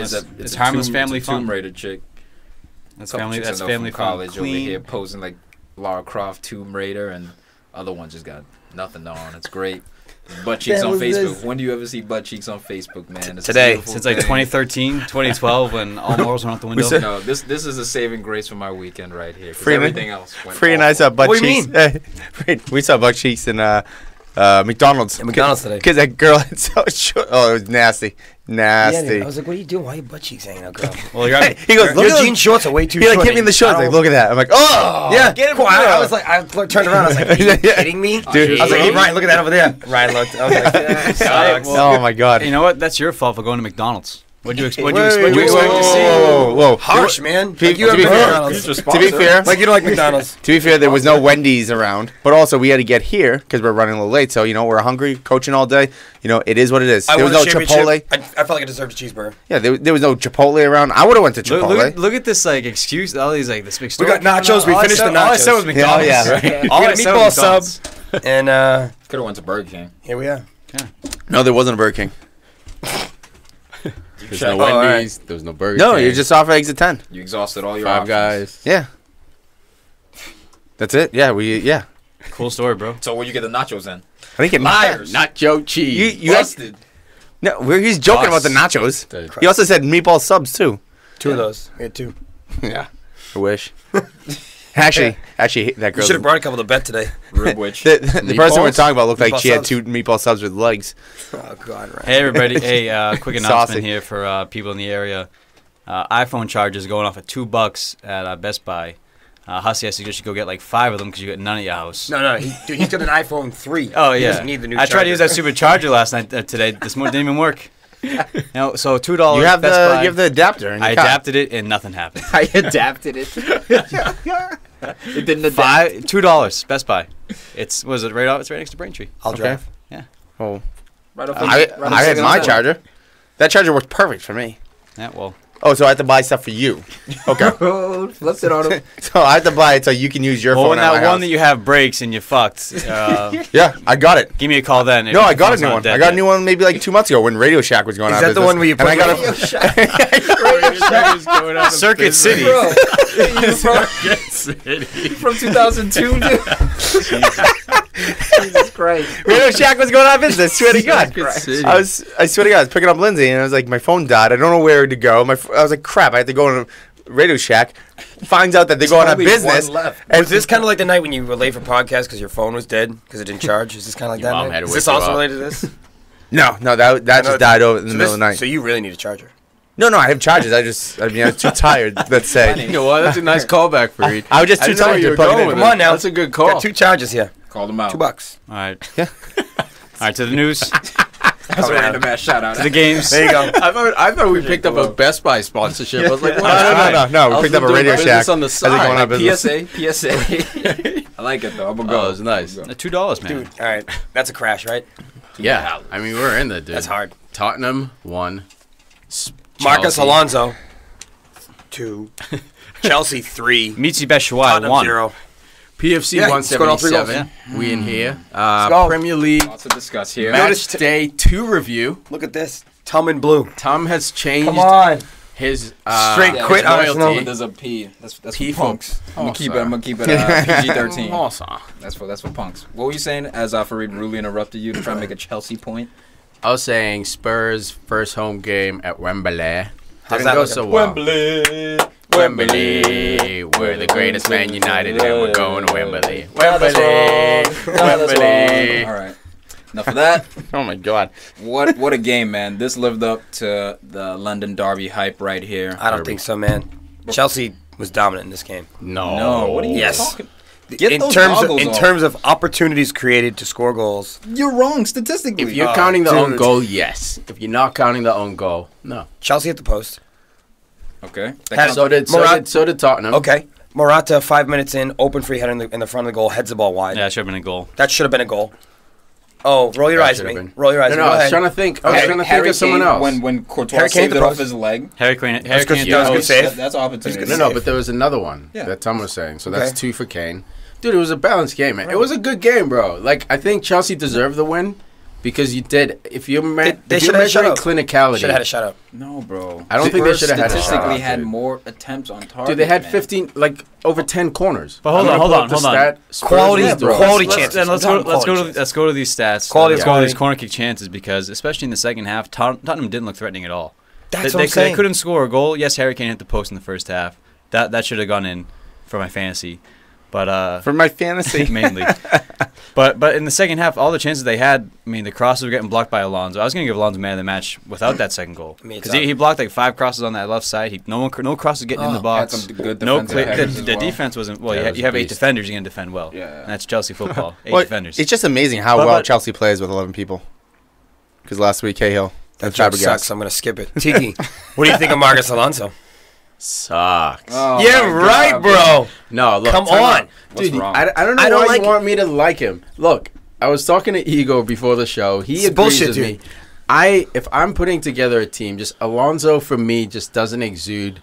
harmless. It's harmless family fun. Tomb Raider chick. That's family. That's family fun. College over here posing like Lara Croft, Tomb Raider, and other one just got nothing on. It's great. Butt cheeks on Facebook. This? When do you ever see butt cheeks on Facebook, man? It's today. Since like 2013, 2012, when all morals went out the window. No, this is a saving grace for my weekend right here. Because everything else went Free and I saw butt cheeks. We saw butt cheeks in McDonald's. McDonald's today. Because that girl had so short. Oh, it was nasty. Nasty. Yeah, I was like, what are you doing? Why are your butt cheeks hanging out, girl? Well, he goes, look your jean shorts are way too short. He like hit me in the shorts. Like, look at that. I'm like, oh, yeah, get it. I was like, I turned around. I was like, are you kidding me? Dude, I was like, hey, Ryan, look at that over there. Ryan looked. I was like, sucks. Oh my god. You know what? That's your fault for going to McDonald's. What'd you expect to see? Whoa. Harsh, man. To be fair, like you don't like McDonald's. To be fair, there was no Wendy's around, but also we had to get here because we're running a little late. So we're hungry, coaching all day. It is what it is. There was no Chipotle. I felt like I deserved a cheeseburger. Yeah, there was no Chipotle around. I would have went to Chipotle. Look at this like excuse. All these like this big story. We got nachos. We finished the nachos. All I said was McDonald's. Yeah, right. All I said was McDonald's. And could have went to Burger King. Here we are. No, there wasn't a Burger King. There's no Wendy's. There was no Burger King. No, you're just off at exit 10. You exhausted all your Five options. Guys. Yeah. That's it. Yeah, Cool story, bro. So where'd you get the nachos then? I think it Liars. Nacho cheese. You busted. No, he's joking about the nachos. He also said meatball subs too. Two of those. We had two. Yeah. I wish. Actually, that girl. You should have brought a couple to bed today. Ribwich. The person we're talking about looked like Meatball she had subs. 2 meatball subs with legs. Oh God! Right. Hey everybody! Hey, quick announcement here for people in the area. iPhone chargers going off at $2 at Best Buy. Hussey, I suggest you go get like 5 of them because you got none at your house. No, he's got an iPhone 3. Oh yeah. He doesn't need the new I tried to use that supercharger last night. Today, this morning didn't even work. So $2. You have Best Buy. you have the adapter. I adapted it and nothing happened. I adapted it. It didn't adapt. $2 Best Buy. It's right off. It's right next to Braintree. I'll drive. Yeah. Oh, Right off I had my charger. That charger worked perfect for me. Yeah. Well. Oh, so I have to buy stuff for you. Okay. Flipped it on him. So I have to buy it so you can use your phone. When at that my one house. that you have breaks and you fucked. Yeah, I got it. Give me a call then. No, I got a new one. I got a new one maybe like 2 months ago when Radio Shack was going out of business. Is that the one where you put I got Radio Shack? Circuit City. From 2002, dude. Jesus Christ. Radio Shack was going out of business. Swear to God. I swear to God, I was picking up Lindsay and I was like, my phone died. I don't know where to go. I was like, crap. I had to go to Radio Shack. Finds out that they're going out of business. And was this kind of like the night when you were late for podcast because your phone was dead because it didn't charge? Is this kind of like that night? Is this also related to this? No, that just died over in the middle of the night. So you really need a charger. No, I have chargers. I was too tired, let's say. You know what? That's a nice callback, Farid. I was just too tired to plug it in. Come on now. That's a good call. Got 2 chargers here. Call them out. $2. All right. Yeah. All right, to the news. That's a random ass shout out. To the games. There you go. I thought we picked up a Best Buy sponsorship. I was like, no. We picked up a Radio Shack. On the side. PSA. I like it though. I'm gonna go. Oh, it's nice. $2, man. Dude, all right. That's a crash, right? Yeah. I mean, we're in there, dude. That's hard. Tottenham 1. Marcus Alonso 2. Chelsea 3. Michi Batshuayi 1. 0. PFC Yeah, 177. We in here. go. Premier League. Lots to discuss here. Match day 2 review. Look at this. Tom in blue. Tom has changed Come on. his Straight quit his Arsenal. loyalty. There's a P. That's P for punks. for- I'm gonna keep it PG-13. Awesome. That's for punks. What were you saying as Farid rudely interrupted you to try and make a Chelsea point? I was saying Spurs first home game at Wembley. How's Didn't that go looking? so well. Wembley, we're the greatest Man United, and we're going to Wembley. Wembley. All right. Enough of that. Oh my God. What a game, man. This lived up to the London Derby hype right here. I don't think so, man. Chelsea was dominant in this game. No. What are you Yes. talking? Get in those terms goggles in off. terms of opportunities created to score goals, You're wrong statistically. If you're counting the own goal, yes. If you're not counting the own goal, no. Chelsea at the post. Okay. So did Tottenham. Okay. Morata, 5 minutes in, open free header in the front of the goal, heads the ball wide. Yeah, it should have been a goal. That should have been a goal. Oh, roll your eyes at me. Roll your eyes. No, I was trying to think. I was trying to think of someone else. When Courtois Harry Kane saved at it the off post. his leg. Harry Kane. That was a good save. That's opportunity. No, but there was another one Yeah. that Tom was saying. So that's Okay. 2 for Kane. Dude, it was a balanced game, man. It was a good game, bro. Like, I think Chelsea deserved the win, Because you did. If you're measuring clinicality, should have had a shutout. No, bro. I don't think they should have had a statistically shutout, had dude. more attempts on target. Dude, they had man. 15, like over 10 corners. But hold on. Quality chances. Let's go to these stats. Let's go to these corner kick chances because, especially in the second half, Tottenham didn't look threatening at all. That's what I'm saying. They couldn't score a goal. Yes, Harry Kane hit the post in the first half. That should have gone in for my fantasy. But for my fantasy mainly. But in the second half, all the chances they had, I mean, the crosses were getting blocked by Alonso. I was going to give Alonso man of the match without that second goal. Because he blocked like 5 crosses on that left side. No crosses getting in the box. Had some good The defense wasn't well. You have 8 defenders. You're going to defend well. Yeah. And that's Chelsea football. 8 defenders. It's just amazing how well Chelsea plays with 11 people. Because last week Cahill that joke sucks. So I'm going to skip it. Tiki, what do you think of Marcus Alonso? Sucks. Oh yeah, right, God, bro. No, look. Come on. Dude, I don't know why you want me to like him. Look, I was talking to Ego before the show. He agrees with me. If I'm putting together a team, just Alonso for me just doesn't exude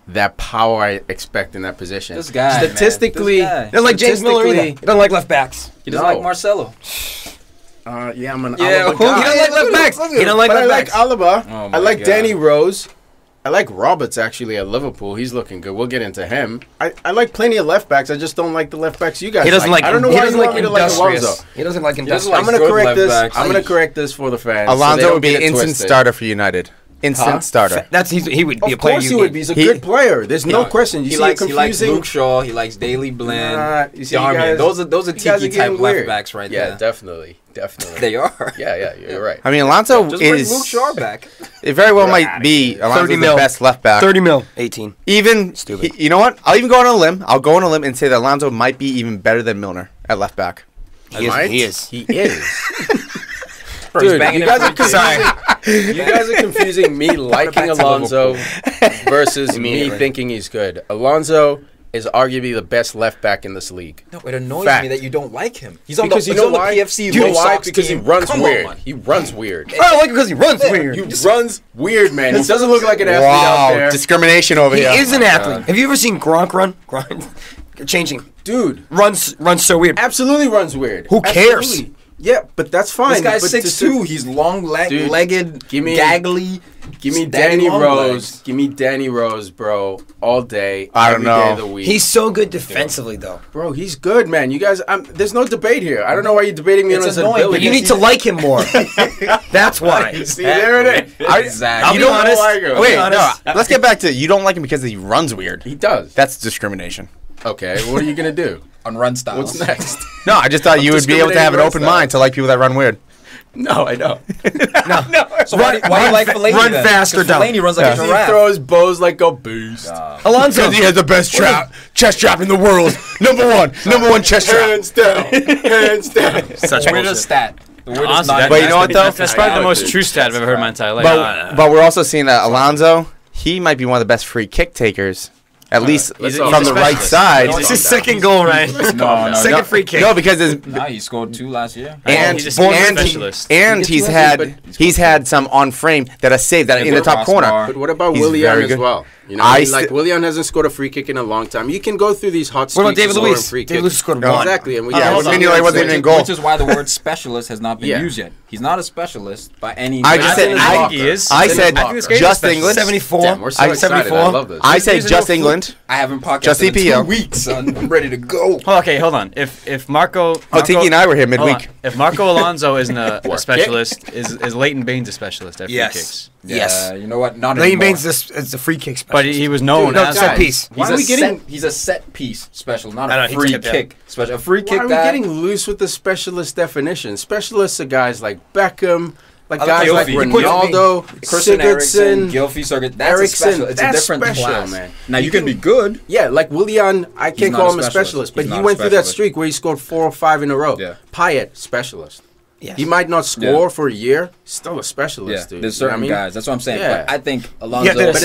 that power I expect in that position. This guy, statistically, he doesn't like James Miller either. He doesn't like left backs. He doesn't like Marcelo. Yeah, I'm an Alaba guy. He doesn't like left backs. He doesn't like left backs. I like Alaba. I like Danny Rose. I like Roberts, actually, at Liverpool. He's looking good. We'll get into him. I like plenty of left backs. I just don't like the left backs you guys like. I don't know why you want me to like Alonso. He doesn't like industrious. I'm going to correct this. I'm going to correct this for the fans. Alonso would be an instant starter for United. Instant starter. He would be a player. Of course he would be. He's a good player. There's no question. He likes Luke Shaw. He likes Daily Blind. Those are Tiki type left backs right there. Yeah, definitely. They are. Yeah, you're right. I mean, Alonso just is bring Luke Shaw back. It very well might be Alonso's the best left back. 30 mil. 18. Even stupid. You know what? I'll even go on a limb. I'll go on a limb and say that Alonso might be even better than Milner at left back. He is. He is. Dude, you guys are confusing me liking Alonso versus me thinking he's good. Alonso is arguably the best left back in this league. No, it annoys me that you don't like him. He's on because the PFC. You know why? Because he runs weird. He runs weird. I don't like him because he runs weird. He runs weird, man. He doesn't look like an athlete out there. Discrimination over here. He is an athlete. Have you ever seen Gronk run? Changing. Dude. Runs so weird. Absolutely runs weird. Who cares? Yeah, but that's fine. This guy's 6'2". He's long-legged, gaggly. Give me Danny Rose. Give me Danny Rose, bro, all day. I don't know. Every day of the week. He's so good defensively, though. Bro, he's good, man. You guys, there's no debate here. I don't know why you're debating me on his ability. But you need to like him more. That's why. See, there it is. Exactly. You don't like him. Wait, no. Let's get back to you don't like him because he runs weird. He does. That's discrimination. Okay, what are you going to do? On run styles. What's next? No, I just thought you would be able to have an open mind to like people that run weird. No, I don't. No. So why do you like Fellaini Run faster down. Fellaini runs like a giraffe. He throws bows like a beast. Alonso. Because he has the best chest trap in the world. Number one chest trap. Hands down. Such weirdest stat. But you know what, though? That's probably the most true stat I've ever heard in my entire life. But we're also seeing that Alonso, he might be one of the best free kick takers. At least from the right side. It's his second goal, right? No. Second free kick. No, because he scored 2 last year. And he's had some on frame that are saved that are in the top corner. But what about Willian as well? You know, Willian hasn't scored a free kick in a long time. You can go through these hot streaks. What about David Luiz? David Luiz scored 1. Exactly. And Mignolet wasn't even in goal. Which is why the word specialist has not been used yet. He's not a specialist by any means. I said just England. 74. We're so excited. I love this. I said just England. I haven't podcasted just in 2 weeks, son. I'm ready to go. Okay, hold on. If Marco Tiki and I were here midweek. If Marco Alonso isn't a specialist, is Leighton Baines a specialist at free kicks? Yes. You know what? Not Leighton anymore. Baines is a free kick specialist. But he was known as set piece. He's a set piece specialist, not a free kick special. A free kick. Why are we getting loose with the specialist definition? Specialists are guys like Beckham, like guys like Ronaldo, Sigurdsson, Gylfi, that's a special. It's a different class, man. Now you can be good. Yeah, like Willian, I can't call him a specialist, but he went through that streak where he scored 4 or 5 in a row. Yeah. Payet, specialist. Yes. He might not score for a year, still a specialist, dude. There's certain guys. That's what I'm saying. Yeah. But I think Alonso. But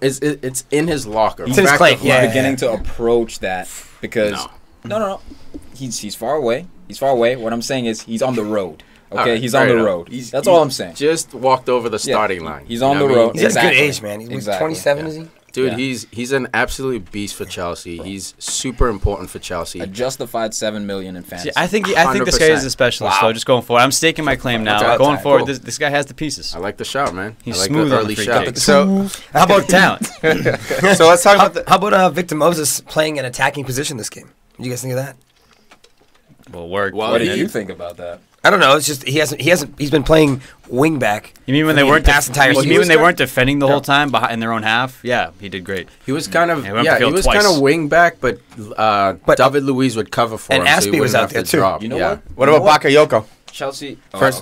it's in his locker. It's in his clay. Beginning to approach that because no. He's far away. He's far away. What I'm saying is he's on the road. Okay, he's on the road. That's all I'm saying. Just walked over the starting line. He's on the road. He's at a good age, man. He's 27, is he? Dude, he's an absolute beast for Chelsea. He's super important for Chelsea. A justified $7 million in fantasy. See, I think this guy is a specialist. So just going forward, I'm staking my claim now. Going forward, this guy has the pieces. I like the shot, man. He's I like smooth the on early the free shot. kick. So how about talent? So let's talk about how about Victor Moses playing an attacking position this game? What do you guys think of that? Well, work. What do you think about that? I don't know. It's just he's been playing wing back. You mean when they weren't entire defending the whole time in their own half? Yeah, he did great. He was kind of wing back, but David Luiz would cover for him. And Aspie was out there too. You know what? What about Bakayoko? Chelsea First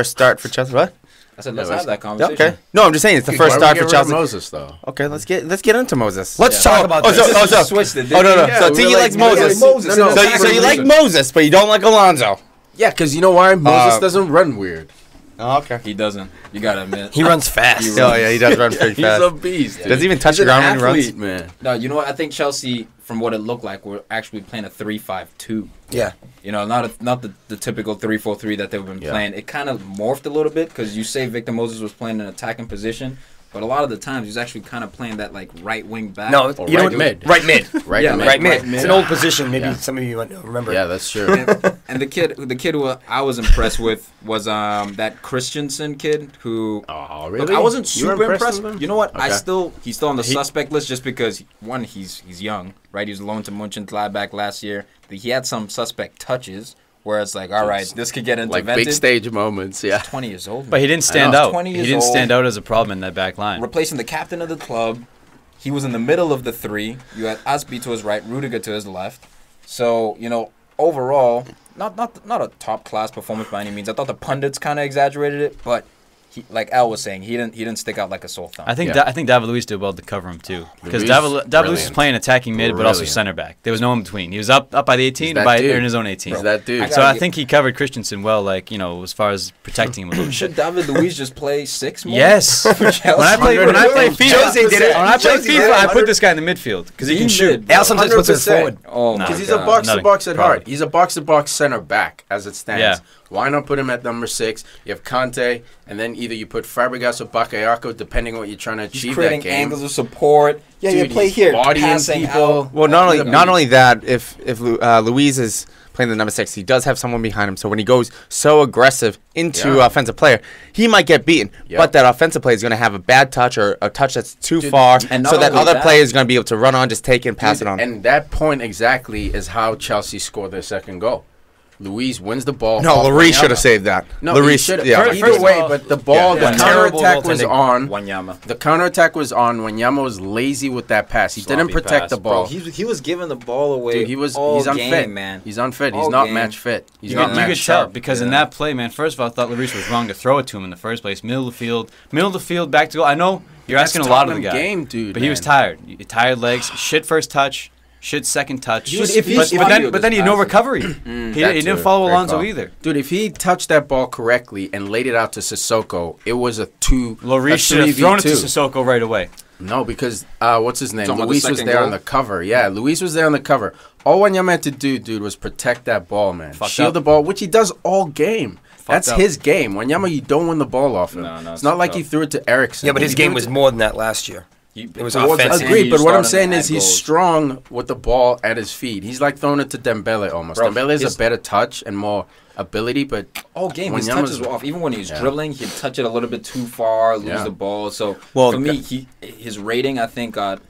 start for Chelsea. What? I said let's have that conversation. Okay. No, I'm just saying it's the first start for Chelsea. Moses though. Okay, let's get into Moses. Let's talk about this. Switched it. No. So Tiki likes Moses. So you like Moses, but you don't like Alonso. Yeah, because you know why? Moses doesn't run weird. Oh, okay. He doesn't. You gotta admit. He runs fast. Oh yeah, he does run pretty fast. He's a beast. Dude. Does he even touch the ground when he runs? Man. No, you know what? I think Chelsea, from what it looked like, were actually playing a 3-5-2. Yeah. You know, not the typical 3-4-3 that they've been playing. It kind of morphed a little bit because you say Victor Moses was playing an attacking position, but a lot of the times he's actually kind of playing that like right wing back. No, you know mid. Right mid. Right mid. It's an old position. Maybe some of you might remember. Yeah, that's true. And the kid who I was impressed with was that Christensen kid who. Oh, really? Look, I wasn't super impressed. You know what? Okay. He's still on the suspect list just because one, he's young, right? He was loaned to Mönchengladbach last year. He had some suspect touches. Where it's like, all right, this could get intervented. Like big stage moments, yeah. He's 20 years old. But he didn't stand out. 20 years he didn't old, stand out as a problem in that back line. replacing the captain of the club. He was in the middle of the three. You had Aspie to his right, Rudiger to his left. So, you know, overall, not a top-class performance by any means. I thought the pundits kind of exaggerated it, but like Al was saying, he didn't stick out like a sore thumb. I think David Luiz did well to cover him too, because David Luiz was playing attacking mid, but also center back. There was no in between. He was up by the 18 or in his own 18. He's that dude. So I think he covered Christensen well, like as far as protecting him a little bit. Should David Luiz just play 6 more? Yes. When I play FIFA, I put this guy in the midfield because he can shoot. Al sometimes puts us forward. Oh, because he's a box-to-box at heart. He's a box-to-box center back as it stands. Yeah. Why not put him at number 6? You have Conte, and then either you put Fabregas or Bakayoko, depending on what you're trying to achieve he's creating that game. angles of support. Yeah, Dude, you play here. Bodying people. Well, not only that, if Luiz is playing the number 6, he does have someone behind him. So when he goes so aggressive into offensive player, he might get beaten. Yep. But that offensive player is going to have a bad touch or a touch that's too far, and so that other player is going to be able to run on, just take it and pass it on. And that point exactly is how Chelsea scored their second goal. Luiz wins the ball. No, Lloris should have saved that. No, Lloris should have. Yeah. Either way, but the ball, the counterattack was on. Wanyama. The counterattack was on. Wanyama was lazy with that pass. He didn't protect the ball. Bro, he was giving the ball away. Dude, he's unfit, man. He's unfit. He's not match fit. He's not match You could sharp. tell because in that play, man. First of all, I thought Lloris was wrong to throw it to him in the first place. Middle of the field, back to goal. I know you're asking a lot of the guy, game, dude, but he was tired. Tired legs. Shit first touch. Shit second touch. But then he had no recovery. He didn't follow Alonso either. Dude, if he touched that ball correctly and laid it out to Sissoko, it was a 2. Lloris should have thrown it to Sissoko right away. No, because what's his name? Luis was there on the cover. Yeah, Luis was there on the cover. All Wanyama had to do, dude, was protect that ball, man. Shield the ball, which he does all game. That's his game. Wanyama, you don't win the ball off him. No, it's not like he threw it to Eriksson. Yeah, but his game was more than that last year. It was offensive. Agreed, but what I'm saying is he's strong with the ball at his feet. He's like throwing it to Dembele almost. Dembele has a better touch and more ability, but all game his touches were off. Even when he was dribbling, he'd touch it a little bit too far, lose the ball. So for me, his rating I think got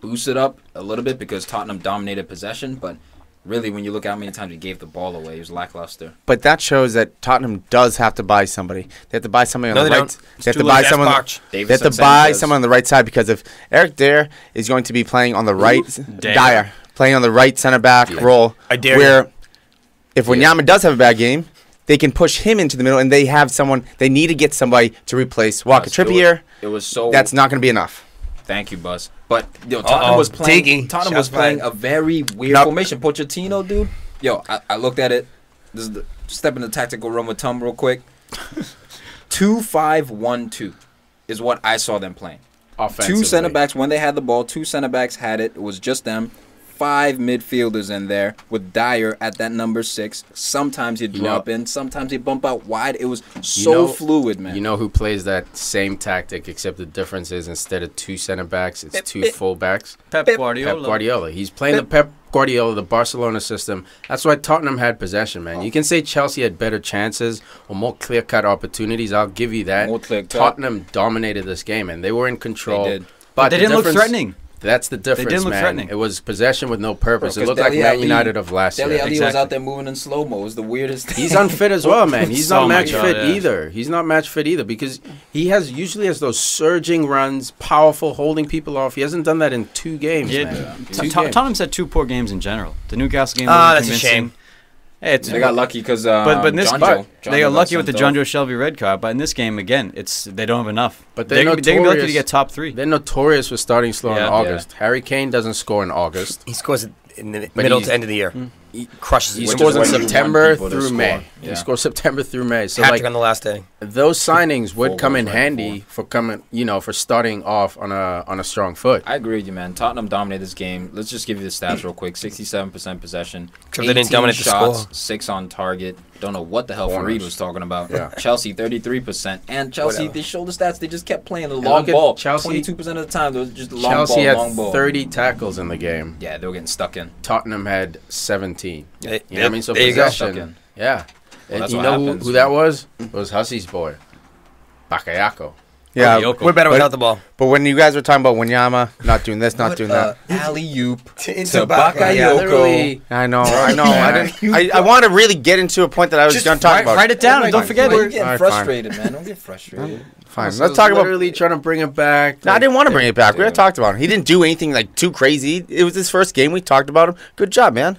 boosted up a little bit because Tottenham dominated possession, but really, when you look at how many times he gave the ball away, he was lackluster. But that shows that Tottenham does have to buy somebody. They have to buy somebody on the right. They have to buy someone. They have to buy someone on the right side because if Eric Dyer is going to be playing on the right, Dyer playing on the right center back role, where if Wanyama does have a bad game, they can push him into the middle, and they have someone. They need to get somebody to replace Walker Trippier. It was so. That's not going to be enough. Thank you, Buzz. But Tottenham was playing. Tottenham was playing a very weird formation. Pochettino, dude. I looked at it. This is the step in the tactical room with Tom real quick. 2-5-1-2 is what I saw them playing. Offensively. 2 center backs when they had the ball. 2 center backs had it. It was just them. 5 midfielders in there with Dyer at that number 6. Sometimes he'd drop in, sometimes he'd bump out wide. It was so fluid, man. You know who plays that same tactic, except the difference is instead of 2 center backs, it's 2 full backs? Pep Guardiola. Pep Guardiola. He's playing the Pep Guardiola, the Barcelona system. That's why Tottenham had possession, man. You can say Chelsea had better chances or more clear-cut opportunities. I'll give you that. Tottenham dominated this game, and they were in control. They did. But they didn't look threatening. That's the difference, they didn't look man. threatening. It was possession with no purpose. It looked like Man United of last year. Dele Alli was out there moving in slow-mo. It was the weirdest thing. He's unfit as well, man. He's not match fit either. He's not match fit either because he usually has those surging runs, powerful, holding people off. He hasn't done that in 2 games, man. Tottenham's had 2 poor games in general. The Newcastle game was that's a shame. Hey, they got lucky because but in this spot, they got lucky with the John Joe Shelby red card. But in this game, again, they don't have enough. But they're gonna be lucky to get top 3. They're notorious for starting slow in August. Harry Kane doesn't score in August. He scores in the middle to end of the year. He crushes. He scores in September through May. Yeah. He scores September through May. So on the last day. Those signings would come in handy for for starting off on a strong foot. I agree with you, man. Tottenham dominated this game. Let's just give you the stats real quick. 67% possession. They didn't dominate shots, the score. 6 on target. Don't know what the hell Farid was talking about. Yeah. Chelsea 33%, and Chelsea they showed the stats. They just kept playing the long ball. Chelsea 22% of the time there was just long Chelsea ball. Chelsea had 30 tackles in the game. Yeah, they were getting stuck in. Tottenham had 17. You know what I mean? So there possession. Yeah. Well, you know who that was? It was Hussey's boy, Bakayoko. Yeah, we're better without the ball. But when you guys were talking about Wanyama not doing this, not doing that, alley-oop to Bakayoko. I know. I want to really get into a point that I was going to talk about. Write it down and don't forget it. We're getting frustrated, man. Don't get frustrated. Fine. So let's talk about. Literally trying to bring it back. No, I didn't want to bring it back. We already talked about him. He didn't do anything like too crazy. It was his first game. We talked about him. Good job, man.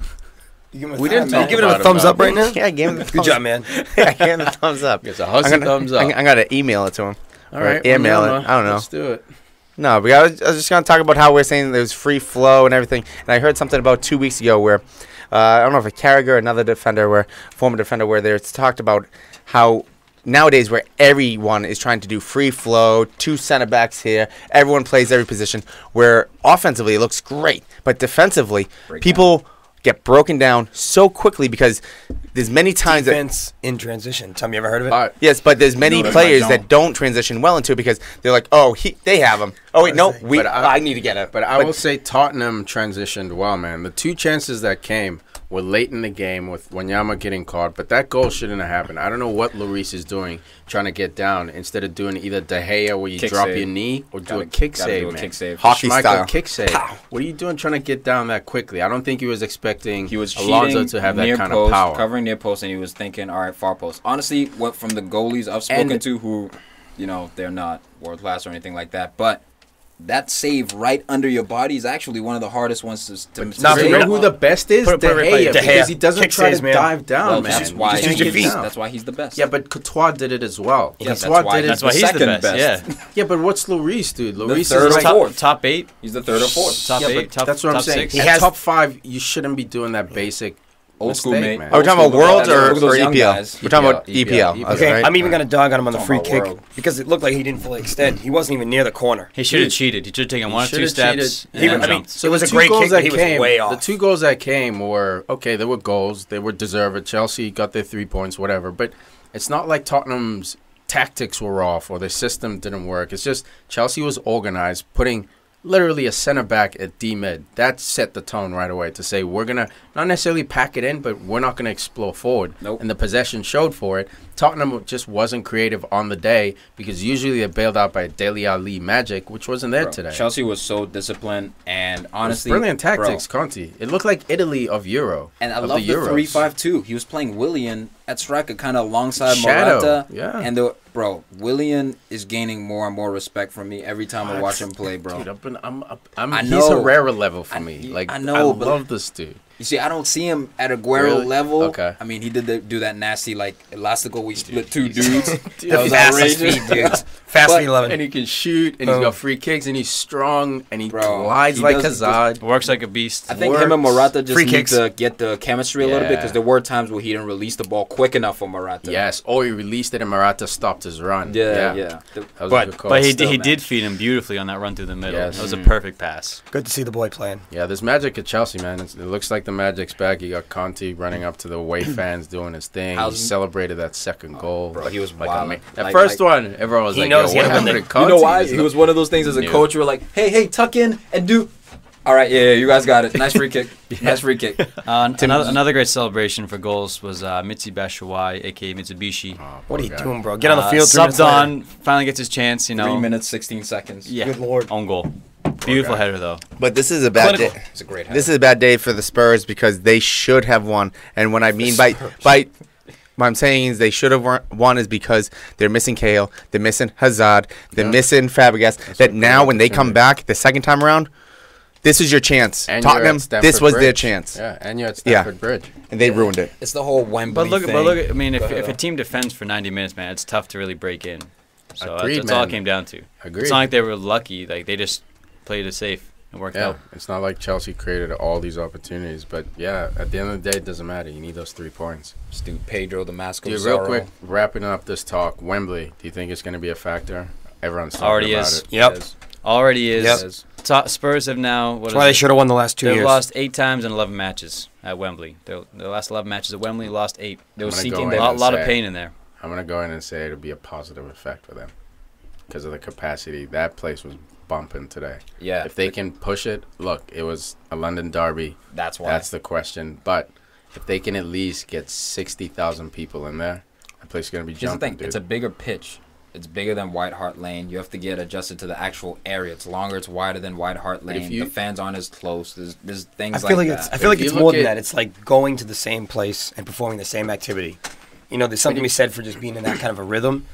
We didn't talk give him a thumbs up right now. Yeah, I gave him the thumbs. Good job, man. Yeah, I gave him the thumbs up. It's a Hussey thumbs up. I'm gonna email it to him. All right, email it. I don't know. Let's do it. No, but I was just gonna talk about how we're saying there was free flow and everything. And I heard something about 2 weeks ago where I don't know if a KYRIE or another former defender, where they talked about how nowadays where everyone is trying to do free flow, 2 center backs here, everyone plays every position. Where offensively it looks great, but defensively people get broken down so quickly because there's many times defense in transition. Tom, you ever heard of it? Yes, but there's many players that don't transition well into it because they're like, oh, they have him. Oh wait, no, I need to get it. But I will say Tottenham transitioned well, man. The 2 chances that came were late in the game with Wanyama getting caught, but that goal shouldn't have happened. I don't know what Lloris is doing, trying to get down instead of doing either De Gea where you drop your knee or do a kick save, man. Hockey style kick save. Pow. What are you doing trying to get down that quickly? I don't think he was expecting Alonso to have that kind post, of power. Covering near post, and he was thinking, all right, far post. Honestly, what from the goalies I've spoken to who, they're not world class or anything like that, but that save right under your body is actually one of the hardest ones to you know who the best is? De Gea, because he doesn't kick try saves, to dive down, man. That's why he's the best. Yeah, but Courtois did it as well. Yeah, that's why he's the best. Yeah, but what's Lloris, dude? Lloris is top 8. He's the 3rd or 4th. Top 8. That's what I'm saying. He has top 5. You shouldn't be doing that basic. Old school, mate. Man. Are we talking about Worlds or EPL? We're talking about EPL. Okay, right. I'm even going to dog on him on the free kick because it looked like he didn't fully extend. He wasn't even near the corner. He should have cheated. He should have taken 1 or 2 steps. So it was a great kick, but he was way off. The 2 goals that came were, okay, they were goals. They were deserved. Chelsea got their 3 points, whatever. But it's not like Tottenham's tactics were off or their system didn't work. It's just Chelsea was organized, putting literally a center back at D-mid. That set the tone right away to say we're going to not necessarily pack it in, but we're not going to explore forward. Nope. And the possession showed for it. Tottenham just wasn't creative on the day because usually they're bailed out by Dele Alli magic, which wasn't there today. Chelsea was so disciplined and honestly... brilliant tactics, Conte. It looked like Italy of Euro. And I love the 3-5-2. He was playing Willian at striker kind of alongside Morata. Yeah. And Willian is gaining more and more respect from me every time I watch him play, bro. Dude, he's a rarer level for me. I love this dude. You see, I don't see him at Aguero level. Okay. I mean, he did do that nasty, like, elastical we split two dudes. That was outrageous. Dudes. Fast 11. And he can shoot, and he's got free kicks, and he's strong, and he glides like Hazard. Works like a beast. I think him and Morata just need to get the chemistry a little bit, because there were times where he didn't release the ball quick enough for Morata. Yes, or he released it, and Morata stopped his run. Yeah. But he did feed him beautifully on that run through the middle. Yes. That was a perfect pass. Good to see the boy playing. Yeah, there's magic at Chelsea, man. It looks like the magic's back. You got Conte running up to the away fans doing his thing. He celebrated that second goal. Bro, he was wild. That first one, everyone was like, knows what happened to Conte? You know why? He was one of those things as a coach. You were like, hey, tuck in and do. All right, yeah, you guys got it. Nice free kick. Nice free kick. Another great celebration for goals was Mitsi Batshuayi, a.k.a. Mitsubishi. What are you doing, bro? Get on the field. Subbed on, finally gets his chance, 3 minutes, 16 seconds. Yeah. Good Lord. Own goal. Beautiful header, though. But this is a bad day. It's a great header. This is a bad day for the Spurs because they should have won. And what I mean by what I'm saying is they should have won is because they're missing Cahill, they're missing Hazard, they're missing Fabregas. That now when they come back the second time around, this is your chance. And Tottenham, this was their chance. Yeah, and you're at Stamford Bridge. And they ruined it. It's the whole Wembley thing. But look, I mean, if a team defends for 90 minutes, man, it's tough to really break in. So that's all it came down to. Agreed. It's not like they were lucky. Like, they just played it safe and worked out. It's not like Chelsea created all these opportunities. But, yeah, at the end of the day, it doesn't matter. You need those 3 points. Dude, Pedro, the mask of Dude, Zorro. real quick, wrapping up this talk, Wembley, do you think it's going to be a factor? Everyone's talking Already about is. it. Yep. Already is. Yep. Spurs have now. That's why they should have won the last 2 years. They've lost 8 times in 11 matches at Wembley. Their last 11 matches at Wembley lost 8. They were seeking a lot of pain in there. I'm going to go in and say it'll be a positive effect for them because of the capacity. That place was bumping today. Yeah. If they can push it, look, it was a London derby. That's why. That's the question. But if they can at least get 60,000 people in there, that place is going to be jumping. Here's the thing. Dude. It's a bigger pitch. It's bigger than White Hart Lane. You have to get adjusted to the actual area. It's longer. It's wider than White Hart Lane. The fans aren't as close. There's things like that. I feel like it's more than that. It's like going to the same place and performing the same activity. You know, there's something to be said for just being in that kind of a rhythm,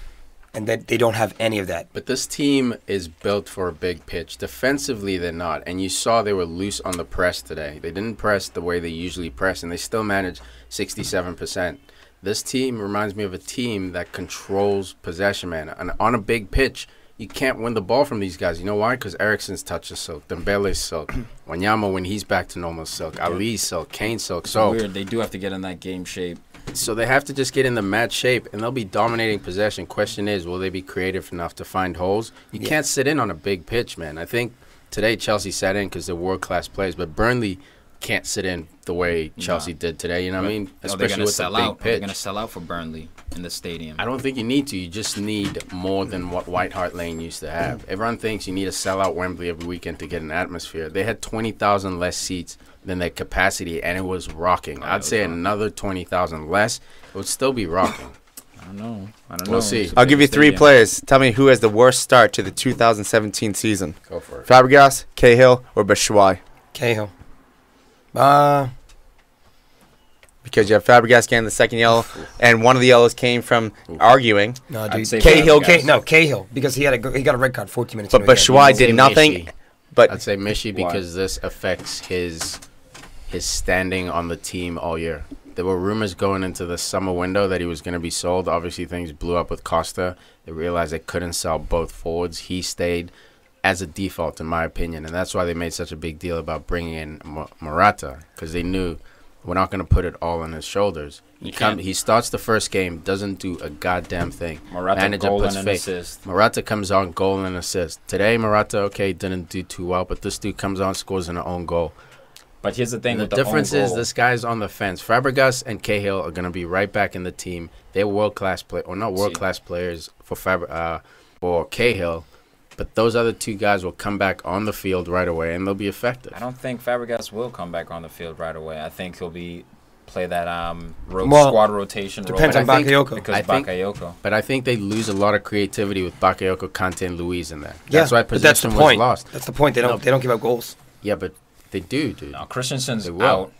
and that they don't have any of that. But this team is built for a big pitch. Defensively, they're not. And you saw they were loose on the press today. They didn't press the way they usually press, and they still managed 67%. This team reminds me of a team that controls possession, man. And on a big pitch, you can't win the ball from these guys. You know why? Because Eriksen's touch is silk. Dembele's silk. Wanyama, when he's back to normal, silk. Ali's silk. Kane's silk. So weird. They do have to get in that game shape. So they have to just get in the match shape, and they'll be dominating possession. Question is, will they be creative enough to find holes? You can't sit in on a big pitch, man. I think today Chelsea sat in because they're world-class players, but Burnley can't sit in the way Chelsea did today. You know what I mean? Especially with the big pitch. They're going to sell out for Burnley in the stadium. I don't think you need to. You just need more than what White Hart Lane used to have. Everyone thinks you need to sell out Wembley every weekend to get an atmosphere. They had 20,000 less seats than their capacity, and it was rocking. I'd say another 20,000 less, it would still be rocking. I don't know. We'll see. I'll give you 3 players. Tell me who has the worst start to the 2017 season. Go for it. Fabregas, Cahill, or Batshuayi? Cahill. Because you have Fabregas getting the second yellow, and one of the yellows came from arguing. No, dude. Cahill. Cahill, because he got a red card 14 minutes. But Batshuayi did nothing. But I'd say Mishi because this affects his standing on the team all year. There were rumors going into the summer window that he was going to be sold. Obviously, things blew up with Costa. They realized they couldn't sell both forwards. He stayed as a default, in my opinion, and that's why they made such a big deal about bringing in Morata, because they knew we're not going to put it all on his shoulders. He starts the first game, doesn't do a goddamn thing. Morata goal and an assist. Morata comes on, goal and assist. Today, Morata, didn't do too well, but this dude comes on, scores an own goal. But here's the thing. The difference is this guy's on the fence. Fabregas and Cahill are going to be right back in the team. They're world-class players, or not world-class players for Cahill. But those other 2 guys will come back on the field right away, and they'll be effective. I don't think Fabregas will come back on the field right away. I think he'll play that squad rotation. Depends on Bakayoko. Because Bakayoko. But I think they lose a lot of creativity with Bakayoko, Kante, and Luiz in there. Yeah, that's why possession was lost. That's the point. They don't give up goals. Yeah, but they do, dude. Now, Christensen's out.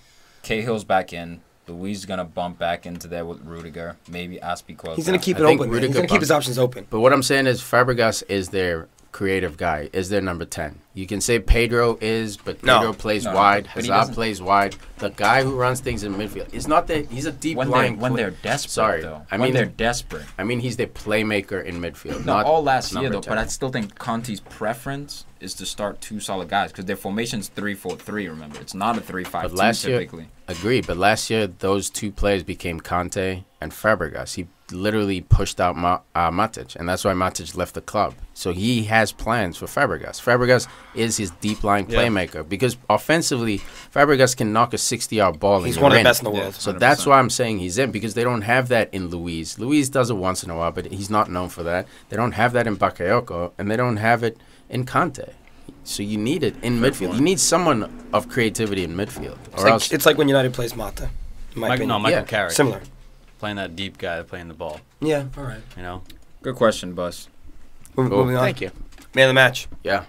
Cahill's back in. Luiz is going to bump back into there with Rudiger. Maybe Azpilicueta. He's going to keep it open. He's going to keep his options open. But what I'm saying is Fabregas is their creative guy, is their number 10. You can say Pedro is, but Pedro plays wide. Hazard plays wide. The guy who runs things in midfield is not that he's a deep line. When they're desperate, though. When they're desperate. I mean, he's the playmaker in midfield. No, all last year, though. But I still think Conte's preference is to start 2 solid guys because their formation's 3-4-3. Remember, it's not a 3-5-2 typically. Agreed, but last year those 2 players became Conte and Fabregas. He literally pushed out Matic, and that's why Matic left the club. So he has plans for Fabregas. Fabregas is his deep line playmaker because offensively, Fabregas can knock a 60-yard ball. He's one of the best in the world. So that's why I'm saying he's in because they don't have that in Luis. Luis does it once in a while, but he's not known for that. They don't have that in Bakayoko, and they don't have it in Conte. So you need it in midfield. You need someone of creativity in midfield. It's like when United plays Mata. Michael Carrick. Similar. Playing that deep guy playing the ball. Yeah, all right. You know? Good question, Bus. Moving on. Thank you. Man of the match. Yeah.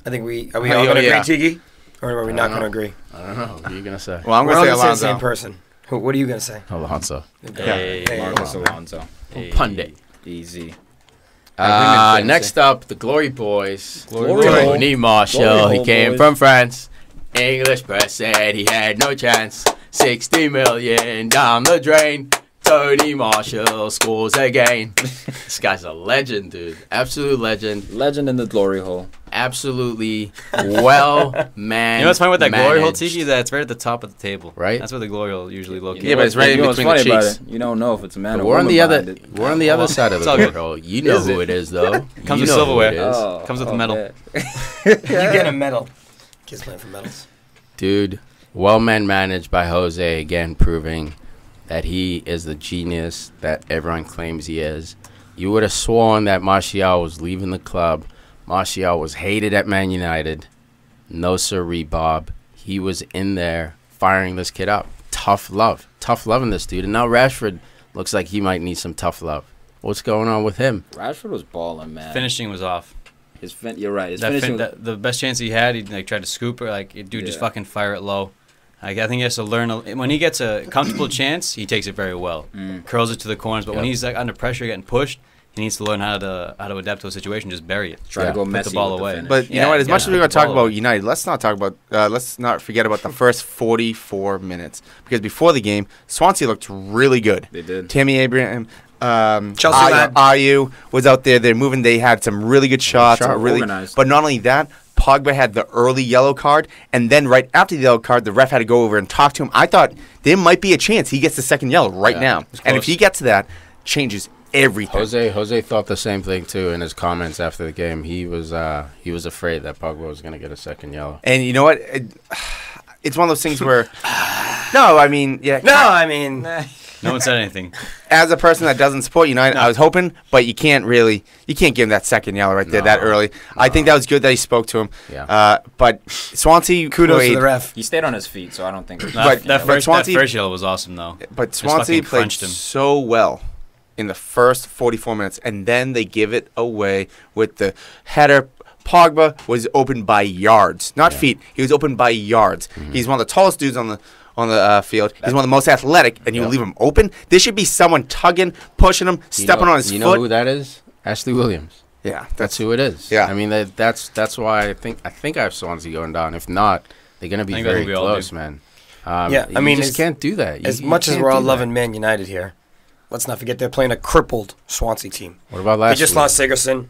I think are we all going to agree, Tiki? Or are we not going to agree? I don't know. What are you going to say? Well, I'm going to say Alonso. The same person. What are you going to say? Alonso. Hey, Marcos Alonso. Pundit. Easy. Next up, the Glory Boys. Tony Marshall. He came from France. English press said he had no chance. 60 million down the drain. Tony Marshall scores again. This guy's a legend, dude. Absolute legend. Legend in the glory hole. Absolutely well-managed. You know what's funny with that glory hole, Tiki? That it's right at the top of the table. Right? That's where the glory hole usually located. Yeah, but it's right in between the cheeks. You don't know if it's a man or we're woman. We're on the other side of the glory hole. You know who it is, though. Comes with silverware. Comes with a medal. You get a medal. Kids playing for medals. Dude, well-managed by Jose, again, proving that he is the genius that everyone claims he is. You would have sworn that Martial was leaving the club. Martial was hated at Man United. No sirree, Bob. He was in there firing this kid up. Tough love. Tough love in this dude. And now Rashford looks like he might need some tough love. What's going on with him? Rashford was balling, man. Finishing was off. You're right. His the best chance he had, he tried to scoop her. Just fucking fire it low. I think he has to learn. When he gets a comfortable chance, he takes it very well. Curls it to the corners. But when he's under pressure, getting pushed, he needs to learn how to adapt to a situation. Just bury it. Try to go messy put the ball away. But you know what? As much as we're going to talk about United, let's not forget about the first 44 minutes. Because before the game, Swansea looked really good. They did. Tammy Abraham, Ayew was out there. They're moving. They had some really good shots. Organized. But not only that, Pogba had the early yellow card, and then right after the yellow card, the ref had to go over and talk to him. I thought there might be a chance he gets the second yellow right now. And if he gets that, changes everything. Jose thought the same thing too in his comments after the game. He was afraid that Pogba was going to get a second yellow. And you know what? It's one of those things where no one said anything. As a person that doesn't support United, I was hoping, but you can't give him that second yellow right there that early. I think that was good that he spoke to him. Yeah. But Swansea, kudos to the ref. He stayed on his feet, so I don't think. That first yellow was awesome, though. But Swansea played so well in the first 44 minutes, and then they give it away with the header. Pogba was open by yards, not feet. He was open by yards. Mm-hmm. He's one of the tallest dudes on the field. He's one of the most athletic, and you leave him open. There should be someone tugging, pushing him, stepping on his foot. You know who that is? Ashley Williams. Yeah, that's who it is. Yeah, I mean that's why I think I have Swansea going down. If not, they're going to be very close, man. I mean, you just can't do that. As much as we're all loving Man United here, let's not forget they're playing a crippled Swansea team. What about last week? They just lost Sigurdsson.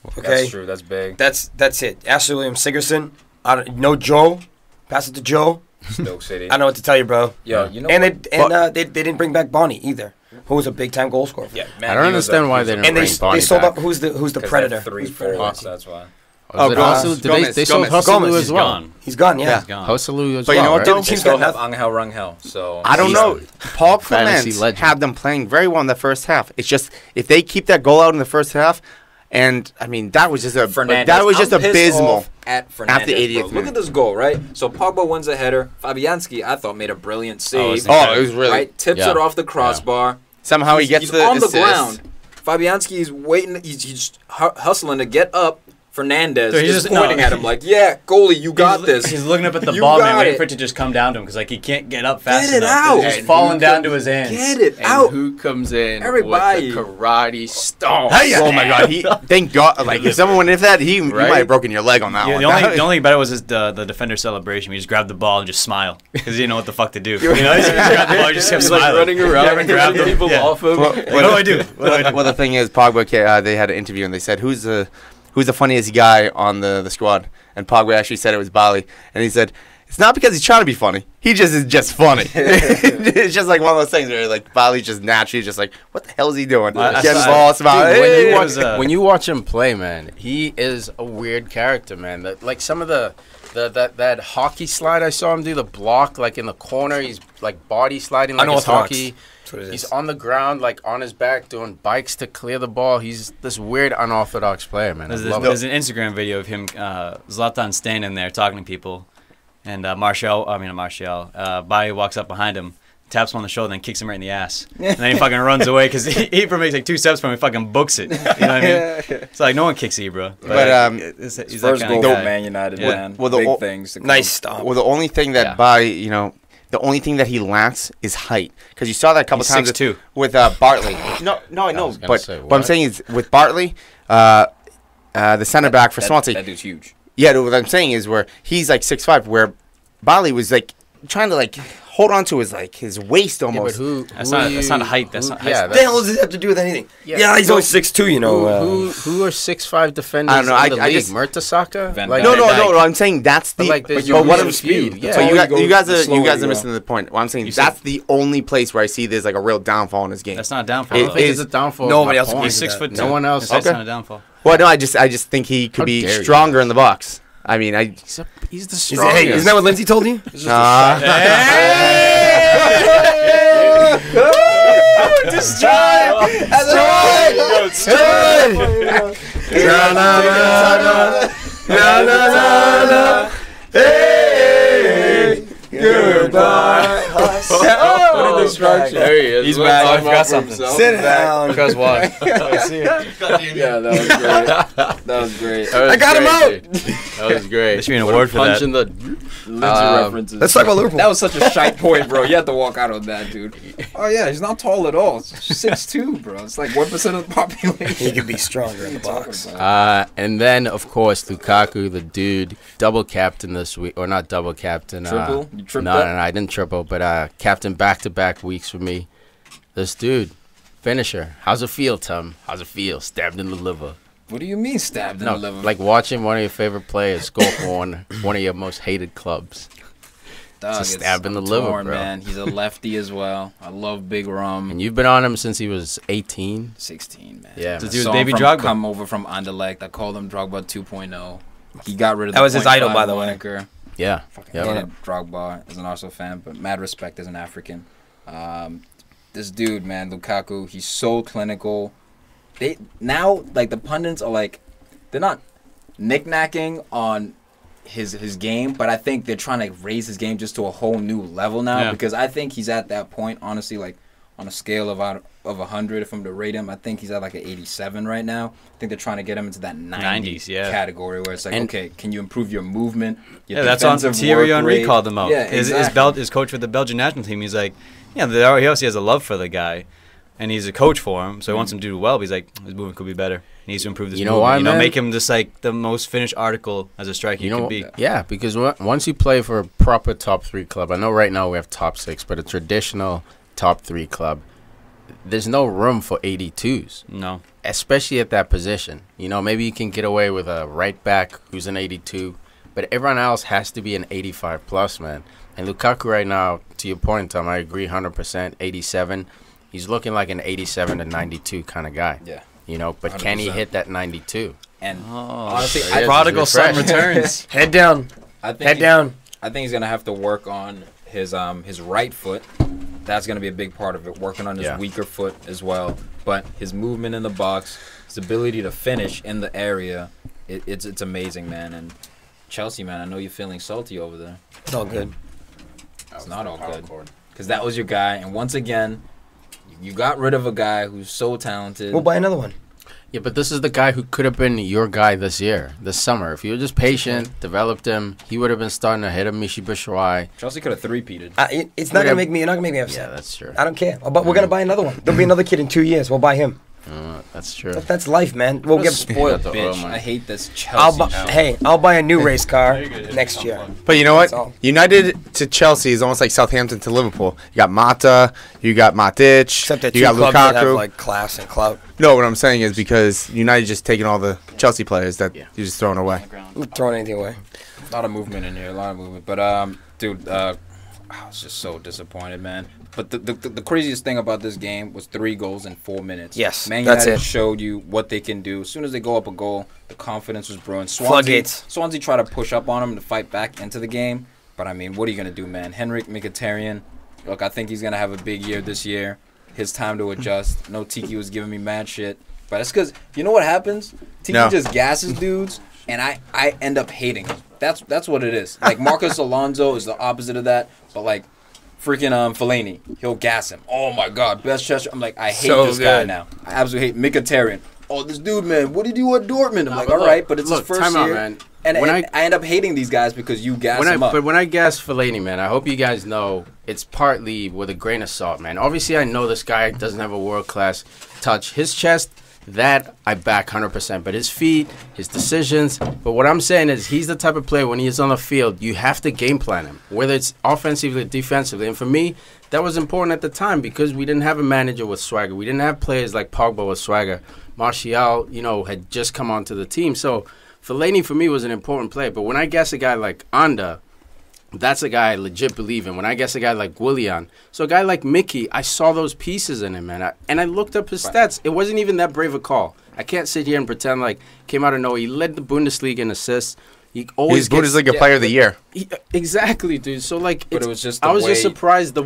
Okay, that's true. That's big. That's it. Ashley Williams, Sigurdsson. No Joe. Pass it to Joe. Stoke City. I don't know what to tell you, bro. Yo, you know. And they didn't bring back Bonnie either, who was a big time goal scorer. Yeah, man, I don't understand why they didn't bring Bonnie they sold back. up. Who's the predator? 3 forwards. That's why. They sold Hussey as well. He's gone. Yeah, he's gone. Hussey as well. But you know what? They still have Angel Rangel. So I don't know. Paul Clement had them playing very well in the first half. It's just if they keep that goal out in the first half. And I mean that was just abysmal at Fernandes, the 80th minute. Look at this goal, right? So Pogba wins a header. Fabianski, I thought, made a brilliant save. It was really right. Tips it off the crossbar. Somehow he gets he's the on assist. the ground. Fabianski is waiting. He's hustling to get up. Fernandez is pointing at him like, yeah, goalie, you got this. He's looking up at the ball, man, waiting for it to just come down to him because like he can't get up fast enough. Get it out. It's falling down to his hands. Get it out. Who comes in Everybody. with the karate stomp? Oh my God! Thank God! Like if someone went into that, he might have broken your leg on that one. The only thing better was the defender celebration. He just grabbed the ball and just smile because he didn't know what the fuck to do. You know, he just grabbed the ball, and just kept smiling, running around, grabbing people off him. What do I do? Well, the thing is, Pogba. They had an interview and they said, "Who's the funniest guy on the squad?" And Pogba actually said it was Bali, and he said, "It's not because he's trying to be funny. He just is just funny." It's just like one of those things where like Bali's just naturally just like, what the hell is he doing? Getting ball, smile. When you watch him play, man, he is a weird character, man. Like some of that hockey slide I saw him do, the block like in the corner, he's like body sliding like it's hockey. He's on the ground, like on his back, doing bikes to clear the ball. He's this weird, unorthodox player, man. There's an Instagram video of him, Zlatan standing there talking to people, and Bailly walks up behind him, taps him on the shoulder, and kicks him right in the ass. And then he fucking runs away because Ibra makes like 2 steps from him and fucking books it. You know what I mean? It's like no one kicks Ibra. But he's that first kind goal of guy. Man United, man. Well, big things. Nice stop. Well, the only thing that the only thing that he lacks is height, because you saw that a couple times 6'2". with Bartley. No, I know, but what I'm saying is with Bartley, the center back for Swansea. That dude's huge. Yeah, what I'm saying is where he's like 6'5", where Bartley was like trying to like hold on to his waist almost. Yeah, That's not height. That's not height. What the hell does it have to do with anything? Yeah, he's only 6'2", you know. Who are 6'5" defenders I don't know. in the league? Murtasaka? No. I'm saying that's the. But what I'm speed. Yeah. But you guys are missing the point. What I'm saying that's the only place where I see there's like a real downfall in this game. That's not a downfall. I think it's a downfall. Nobody else. He's 6'2". No one else. That's not a downfall. Well, no, I just think he could be stronger in the box. I mean, he's the strongest. Hey, isn't that what Lindsay told you? Goodbye. What a destruction. There he is. He's back. I forgot something. Sit down. Because why? Yeah, that was great. I got him out. That was great. There should be an award for that. Punching the Lindsay references. Let's talk about Liverpool. That was such a shite point, bro. You had to walk out on that, dude. Oh yeah, he's not tall at all. It's 6'2", bro. It's like 1% of the population. He could be stronger in the box. And then of course Lukaku, the dude, double captain this week, or not double captain. Triple? You tripped No, I didn't triple, but captain back-to-back weeks for me. This dude, finisher. How's it feel, Tom? How's it feel? Stabbed in the liver. What do you mean stabbed in the liver? Like watching one of your favorite players score for one of your most hated clubs. Dog, it's a stab in the liver, bro. Man. He's a lefty as well. I love Big Rum. And you've been on him since he was 18? 16, man. Yeah. To do with Baby Drogba. Come over from Anderlecht. I called him Drogba 2.0. He got rid of that the was his idol, by the way. moniker. Yeah. Hated Drogba as an Arsenal fan, but mad respect as an African. This dude, man, Lukaku, he's so clinical. The pundits are like, they're not knick-knacking on his game, but I think they're trying to raise his game just to a whole new level now, because I think he's at that point, honestly, like on a scale of 100, if I'm to rate him, I think he's at like an 87 right now. I think they're trying to get him into that 90s category where it's like, okay, can you improve your movement? Your that's on Thierry Henry called him out. Yeah, exactly. His coach with the Belgian national team, he's like, he obviously has a love for the guy, and he's a coach for him, so he wants him to do well, but he's like, his movement could be better. He needs to improve this movement. Why, man? Make him just like the most finished article as a striker could be. Yeah, because once you play for a proper top 3 club, I know right now we have top 6, but a traditional top 3 club, there's no room for 82s. No. Especially at that position. Maybe you can get away with a right back who's an 82, but everyone else has to be an 85 plus, man. And Lukaku right now, to your point, Tom, I agree 100%, 87. He's looking like an 87 to 92 kind of guy. Yeah. But 100%. Can he hit that 92? And honestly, prodigal son returns. Head down. Head down. I think he's going to have to work on his right foot. That's going to be a big part of it, working on his weaker foot as well. But his movement in the box, his ability to finish in the area, it's amazing, man. And Chelsea, man, I know you're feeling salty over there. It's all good. It's not all good. Because that was your guy. And once again, you got rid of a guy who's so talented. We'll buy another one. Yeah, but this is the guy who could have been your guy this summer. If you were just patient, developed him, he would have been starting ahead of Michy Batshuayi. Chelsea could have three-peated. It's not gonna make me. You're not gonna make me upset. Yeah, that's true. I don't care. But we're gonna buy another one. There'll be another kid in 2 years. We'll buy him. That's true. That's life, man. We'll What a get spoiled bitch. I hate this Chelsea. I'll buy a new race car next year. But you know what? United to Chelsea is almost like Southampton to Liverpool. You got Mata, you got Matic, Except that you got clubs that have Lukaku. like class and clout. No, what I'm saying is because United just taking all the Chelsea players that you're just throwing away. I'm not throwing anything away. A lot of movement in here, a lot of movement. But dude, I was just so disappointed, man. But the craziest thing about this game was 3 goals in 4 minutes. Yes, Man that's United it. showed you what they can do. As soon as they go up a goal, the confidence was brewing. Floodgates. Swansea tried to push up on them to fight back into the game. But, I mean, what are you going to do, man? Henrik Mkhitaryan, look, I think he's going to have a big year this year. His time to adjust. No, Tiki was giving me mad shit. But it's because, you know what happens? Tiki just gasses dudes, and I end up hating him. That's what it is. Like, Marcus Alonso is the opposite of that. But, like, freaking Fellaini, he'll gas him. Oh, my God, best gesture. I'm like, I hate this guy now. I absolutely hate Mkhitaryan. Oh, this dude, man, what did he do at Dortmund? I'm like, all right, but it's his first year. Man. And I end up hating these guys because you gas them up. But when I gas Fellaini, man, I hope you guys know it's partly with a grain of salt, man. Obviously, I know this guy doesn't have a world-class touch. His chest, that I back 100%. But his feet, his decisions. But what I'm saying is he's the type of player, when he's on the field, you have to game plan him, whether it's offensively or defensively. And for me, that was important at the time because we didn't have a manager with swagger. We didn't have players like Pogba with swagger. Martial, had just come onto the team. So Fellaini, for me, was an important player. But when I guess a guy like Anda, that's a guy I legit believe in. When I guess a guy like Willian, so a guy like Mickey, I saw those pieces in him, man. And I looked up his stats. It wasn't even that brave a call. I can't sit here and pretend like came out of nowhere. He led the Bundesliga in assists. He always He's Bundesliga player of the year. Exactly, dude. So like, but it was just I was just surprised.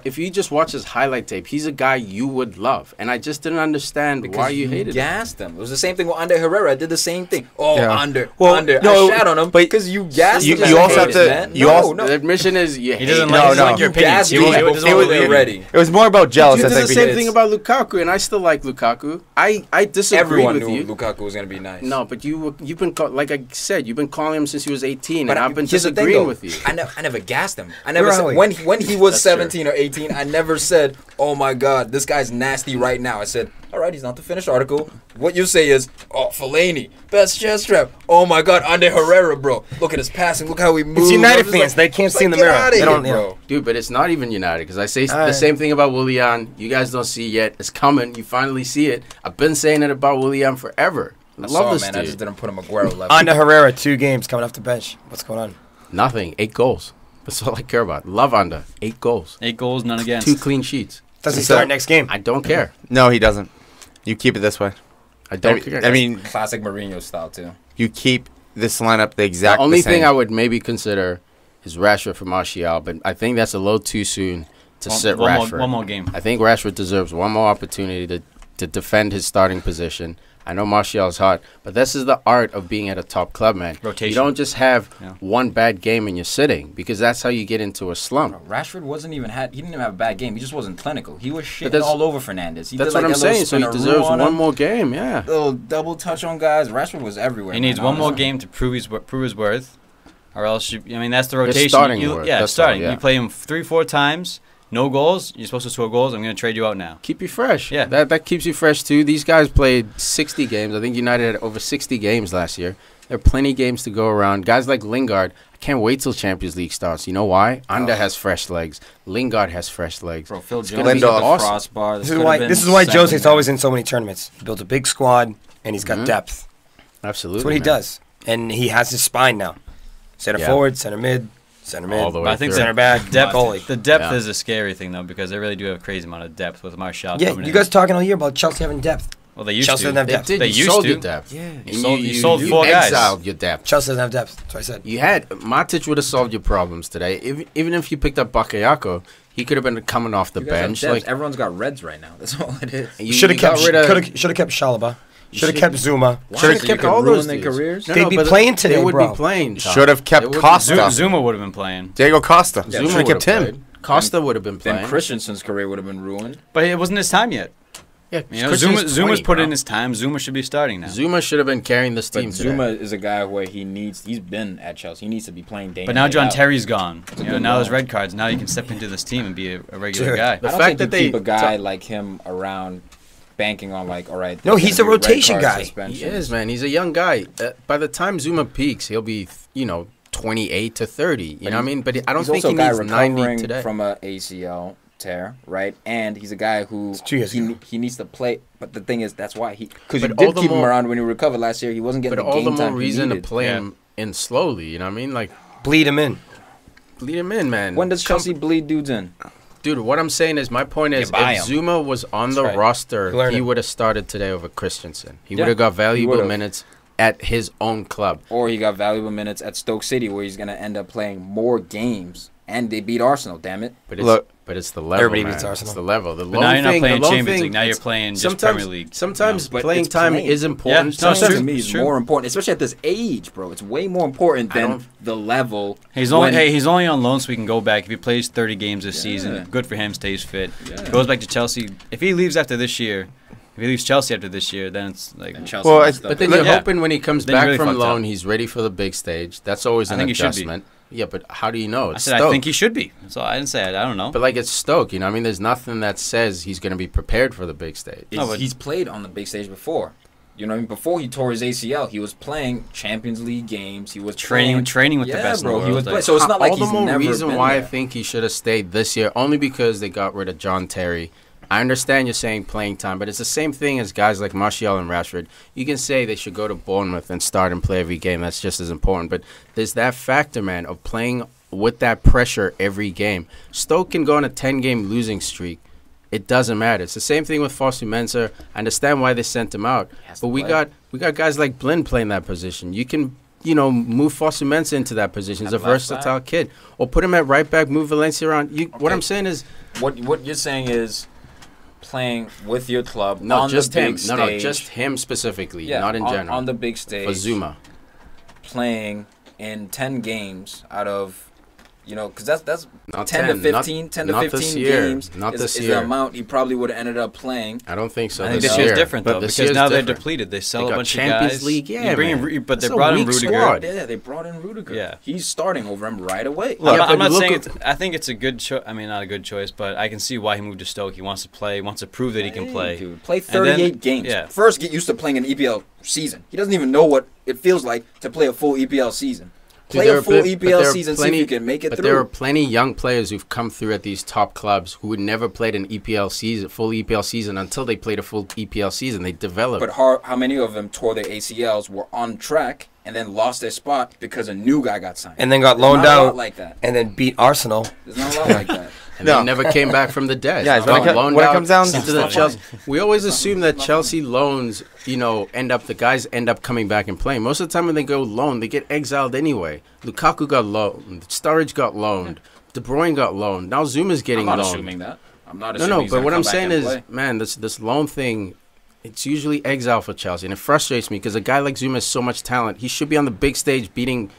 If you just watch his highlight tape, he's a guy you would love, and I just didn't understand why you hated him. Gassed him. It was the same thing with Ander Herrera. I did the same thing. Oh, Yeah. Ander. No, I shat on him because you gassed him. You also have to. The admission is you He doesn't No, like, no. your opinions. He It doesn't want to already. It was more about jealous. You I did think the same thing about Lukaku, and I still like Lukaku. I disagreed Everyone with knew you. Lukaku was going to be nice. No, but you've been like I said, you've been calling him since he was 18, But and I've been here's the thing, disagreeing though. with you. I never gassed him. I never Where said, are we? when he was That's 17 or 18, I never said, oh my God, this guy's nasty right now. I said, all right, he's not the finished article. What you say is, oh, Fellaini, best chest strap. Oh my God, Ander Herrera, bro. Look at his passing. Look how he moves. It's United I'm just fans. They can't see in the get mirror. outta They here, don't, bro. Dude, but it's not even United because I say the same thing about Willian. You guys don't see it yet. It's coming. You finally see it. I've been saying it about Willian forever. I love this man. dude. I just didn't put him Aguero level. Ander Herrera, 2 games coming off the bench. What's going on? Nothing. 8 goals. That's all I care about. Love Anda. 8 goals. 8 goals, none against. 2 clean sheets. Does he start next game? I don't care. No, he doesn't. You keep it this way. I don't care. I mean, Classic Mourinho style, too. you keep this lineup the exact The only same. thing I would maybe consider is Rashford for Martial, but I think that's a little too soon to sit Rashford. One more game. I think Rashford deserves one more opportunity to defend his starting position. I know Martial's hot, but this is the art of being at a top club, man. Rotation. You don't just have one bad game and you're sitting because that's how you get into a slump. Rashford he didn't even have a bad game. He just wasn't clinical. He was shitting all over Fernandes. That's what I'm saying. So he deserves one more game, yeah. Little double touch on guys. Rashford was everywhere. He needs one more game to prove his worth, or else that's the rotation. Starting worth. Yeah, That's starting. all, yeah. You play him 3-4 times. No goals. You're supposed to score goals. I'm going to trade you out now. Keep you fresh. Yeah. That keeps you fresh, too. These guys played 60 games. I think United had over 60 games last year. There are plenty of games to go around. Guys like Lingard, I can't wait till Champions League starts. You know why? Anda has fresh legs. Lingard has fresh legs. Bro, Phil It's Jones gonna be awesome. crossbar. This is why Jose's always in so many tournaments. He built a big squad, and he's got depth. Absolutely. That's what he does. And he has his spine now. Center forward, center mid, all the way I think through. center back, goalie. The depth is a scary thing, though, because they really do have a crazy amount of depth with Martial Yeah, coming you in. guys talking all year about Chelsea having depth. Well, they used Chelsea to. doesn't have depth. They used sold to. your depth. Yeah. You sold 4 guys. exiled your depth. Chelsea doesn't have depth. That's what I said. You had Matic would have solved your problems today. Even if you picked up Bakayoko, he could have been coming off the bench. Like everyone's got reds right now. That's all it is. Should have kept Shalaba. Should have kept Zuma. Should have kept all those their dudes. careers. They'd be playing today, They would bro. be playing. Tom. Should have kept They would be Costa. playing. Zuma would have been playing. Diego Costa. Zuma Should have kept would've him. played. Costa would have been playing. Then Christensen's career would have been ruined. But it wasn't his time yet. Yeah, Zuma's put in his time. Zuma should be starting now. Zuma should have been carrying this team. But Zuma is a guy where he's been at Chelsea. He needs to be playing day. But now John Terry's gone. Now there's red cards. Now you can step into this team and be a regular guy. The fact that they keep a guy like him around, banking on like, all right. No, he's a rotation guy. He is, man. He's a young guy. By the time Zuma peaks, he'll be 28 to 30. You know what I mean? But I don't think he needs 90 today. From a ACL tear, right? And he's a guy who he needs to play. But the thing is, that's why because you did keep him around when he recovered last year. He wasn't getting the game time. But all the more reason to play him in slowly. You know what I mean? Like bleed him in, man. When does Chelsea bleed dudes in? Dude, what I'm saying is, my point is, if Zuma was on the roster, he would have started today over Christensen. He would have got valuable minutes at his own club. Or he got valuable minutes at Stoke City, where he's going to end up playing more games. And they beat Arsenal, damn it. But it's the level, everybody beats Arsenal. It's the level. But now you're not playing Champions League. Now you're playing just Premier League. Sometimes playing time is important. Yeah, to me, it's more important, especially at this age, bro. It's way more important than the level. He's only on loan, so he can go back. If he plays 30 games this season, good for him. Stays fit. Yeah. Goes back to Chelsea. If he leaves after this year. If he leaves Chelsea after this year, then it's like Chelsea. Well, but then you're hoping when he comes back from loan, he's ready for the big stage. That's always an adjustment. Yeah, but how do you know? I think he should be. So I didn't say it. I don't know. But like it's Stoke, you know. I mean, there's nothing that says he's going to be prepared for the big stage. He's played on the big stage before. You know, before he tore his ACL, he was playing Champions League games. He was training with the best in the world. He was so it's not like he's never been all the more reason why there. I think he should have stayed this year, only because they got rid of John Terry. I understand you're saying playing time, but it's the same thing as guys like Martial and Rashford. You can say they should go to Bournemouth and start and play every game. That's just as important. But there's that factor, man, of playing with that pressure every game. Stoke can go on a 10-game losing streak. It doesn't matter. It's the same thing with Fosu Mensah. I understand why they sent him out. But we got guys like Blind playing that position. You can move Fosu Mensah into that position. He's a versatile kid. Or put him at right back, move Valencia around. What I'm saying is... What you're saying is... playing with your club on the big stage. No, just him specifically, not in general. On the big stage. For Zuma. Playing in 10 games out of, because that's not 10 to 15 games is the amount he probably would have ended up playing. I don't think so. I think this year's different, though, because now they're depleted. They sell a bunch of guys. Champions League, but they brought in Rudiger. Yeah, they brought in Rudiger. Yeah. He's starting over him right away. Look, I'm not saying I think it's a good choice. I mean, not a good choice, but I can see why he moved to Stoke. He wants to play, wants to prove that he can play. Dude, play 38 games. Yeah. First, get used to playing an EPL season. He doesn't even know what it feels like to play a full EPL season. Play a full EPL season, see if you can make it through. But there are plenty young players who've come through at these top clubs who had never played an full EPL season until they played a full EPL season. They developed. But how many of them tore their ACLs, were on track, and then lost their spot because a new guy got signed? And then got loaned out like that. And then beat Arsenal. There's not a lot like that. And they never came back from the dead. Yeah, when it comes down to the Chelsea, we always assume that Chelsea loans, the guys end up coming back and playing. Most of the time when they go loan, they get exiled anyway. Lukaku got loaned. Sturridge got loaned. De Bruyne got loaned. Now Zuma's getting loaned. I'm not assuming that. I'm not assuming. No, but what I'm saying is, man, this loan thing, it's usually exile for Chelsea, and it frustrates me because a guy like Zuma has so much talent. He should be on the big stage beating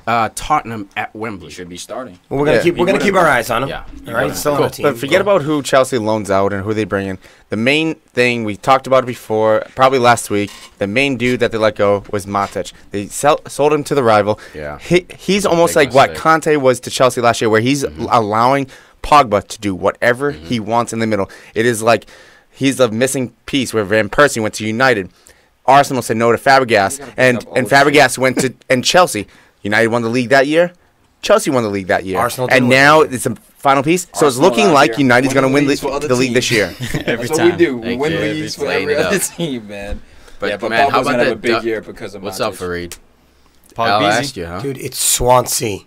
Tottenham at Wembley. He should be starting. Well, we're gonna keep our eyes on him. Yeah, all right. Still on the team. But forget about who Chelsea loans out and who they bring in. The main thing we talked about it before, probably last week. The main dude that they let go was Matic. They sold him to the rival. Yeah, he's almost like what Conte was to Chelsea last year, where he's allowing Pogba to do whatever he wants in the middle. It is like. He's a missing piece where Van Persie went to United. Arsenal said no to Fabregas, and Fabregas went to Chelsea. United won the league that year. Chelsea won the league that year. And now it's a final piece. So it's looking like United's going to win the league this year. Every time. That's what we do. We win leagues for every other team, man. But man, Pogba's going to have a big year because of What's up, Farid? I'll ask you, huh? Dude, it's Swansea.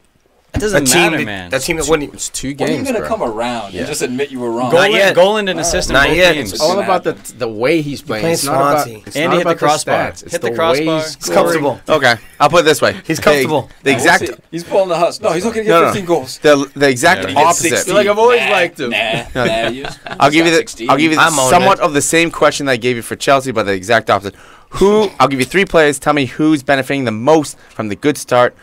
It doesn't matter, man. That team that won. It's 2 games. When are you going to come around and just admit you were wrong? Goal and assist in both games. It's all about the way he's playing. It's not about and he hit the crossbar. Hit the crossbar. He's comfortable. Okay, I'll put it this way. He's comfortable. The exact. He's pulling the Huss. No, he's not going to get 15 goals. The exact opposite. I feel like I've always liked him. I'll give you somewhat of the same question that I gave you for Chelsea, but the exact opposite. I'll give you 3 players. Tell me who's benefiting the most from the good start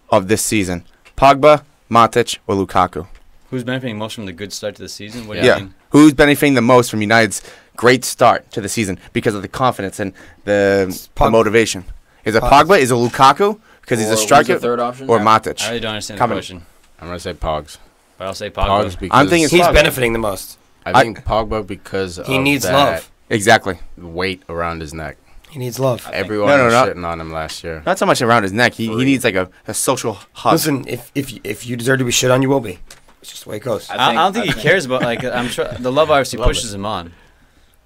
of this season. Pogba, Matic, or Lukaku? Who's benefiting most from the good start to the season? What do you mean? Who's benefiting the most from United's great start to the season because of the confidence and the motivation? Is it Pogba? Is it Lukaku? Because he's a striker. Third option? Or Matic? I really don't understand the question. I'm going to say Pogs. But I'll say Pogba. Because I'm thinking he's benefiting the most. I think Pogba because he needs love. Exactly. Weight around his neck. He needs love. Everyone was shitting on him last year. Not so much around his neck. He needs like a social hug. Listen, if you deserve to be shit on, you will be. It's just the way it goes. I don't think he cares about, like, I'm sure the love obviously pushes him on.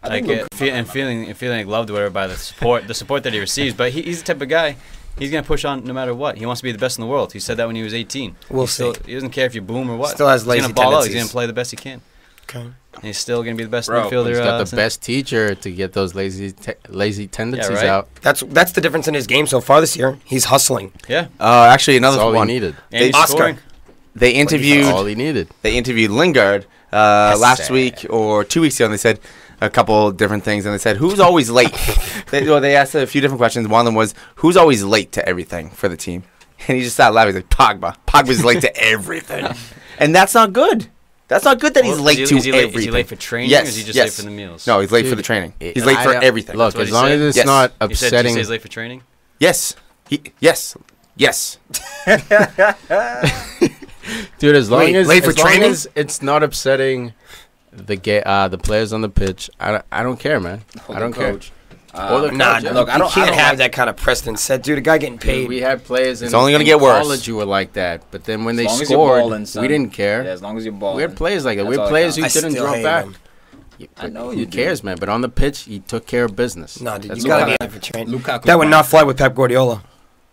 Like, feeling like loved or whatever by the support that he receives. But he's the type of guy, he's going to push on no matter what. He wants to be the best in the world. He said that when he was 18. We'll see. He doesn't care if you boom or what. Still has lazy He's going to ball out. tendencies. He's going to play the best he can. Okay. And he's still going to be the best midfielder. He's got the best teacher to get those lazy tendencies out. That's the difference in his game so far this year. He's hustling. Yeah. Actually, another That's all one. he needed. Oscar. They interviewed. That's all he needed. They interviewed Lingard last week or 2 weeks ago, and they said a couple different things. And they said, "Who's always late?" They asked a few different questions. One of them was, "Who's always late to everything for the team?" And he just started laughing. He's like, "Pogba. Pogba's late to everything," and that's not good. That's not good that he's late to everything. Is he late for training or is he just late for the meals? No, he's late for the training. He's late for everything. Look, as long as it's not upsetting. He says late for training? Yes. Yes. Dude, as long as training? it's not upsetting the players on the pitch, I don't care, man. I don't care. Look, you can't have that kind of precedent set, dude. A guy getting paid. We had players it's only going to get worse. College who were like that, but then when they scored, we didn't care. Yeah, as long as you're balling. We had players like that. We had players who didn't drop back. I know Who cares, man? But on the pitch, he took care of business. No, dude, you got to be there for training. That would not fly with Pep Guardiola.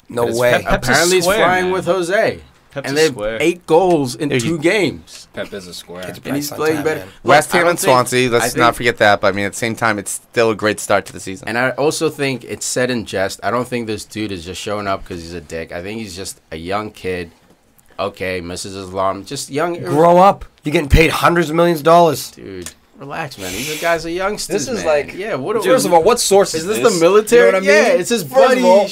No way. Apparently, he's flying with Jose. And they have 8 goals in 2 games. Pep is a square. And he's playing better. West Ham and Swansea, let's not forget that. But, I mean, at the same time, it's still a great start to the season. And I also think it's said in jest. I don't think this dude is just showing up because he's a dick. I think he's just a young kid. Okay, misses his alarm. Just young. Grow up. You're getting paid hundreds of millions of dollars. Dude. Relax, man. These guys are youngsters. This is man. Like, First of all, what source is this? The military? You know what I mean? Yeah, it's his buddy. Wait.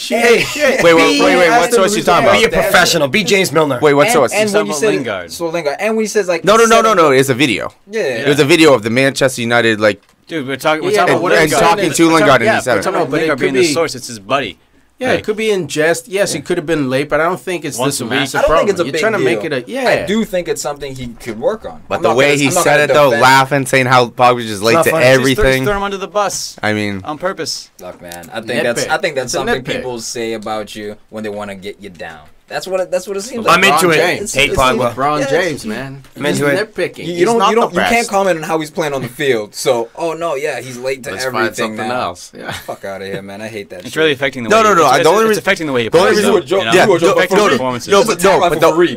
What source are you talking about? Be a professional. Be James Milner. Wait, what source? And when you say Lingard. Lingard, and when he says like no, it's a video. Yeah. It was a video of the Manchester United Dude, we're talking about Lingard. Talking to Lingard, and he said it. But Lingard being the source, it's his buddy. Yeah, it could be in jest. Yes, he could have been late, but I don't think it's this massive problem. I don't think it's a big You're trying to deal. make it a I do think it's something he could work on. But the way he said it, though, laughing, saying how Pogba's just late to everything. Just throw him under the bus. I mean, on purpose. Look, man, I think that's something people say about you when they want to get you down. That's what it seems like. I'm into it. Hate Pogba. LeBron James, man. I'm into it. Nitpicking. You can't comment on how he's playing on the field. So, he's late to everything. Find something else. Yeah. Fuck out of here, man. I hate that. It's really affecting the way. It's affecting the way he plays. The only reason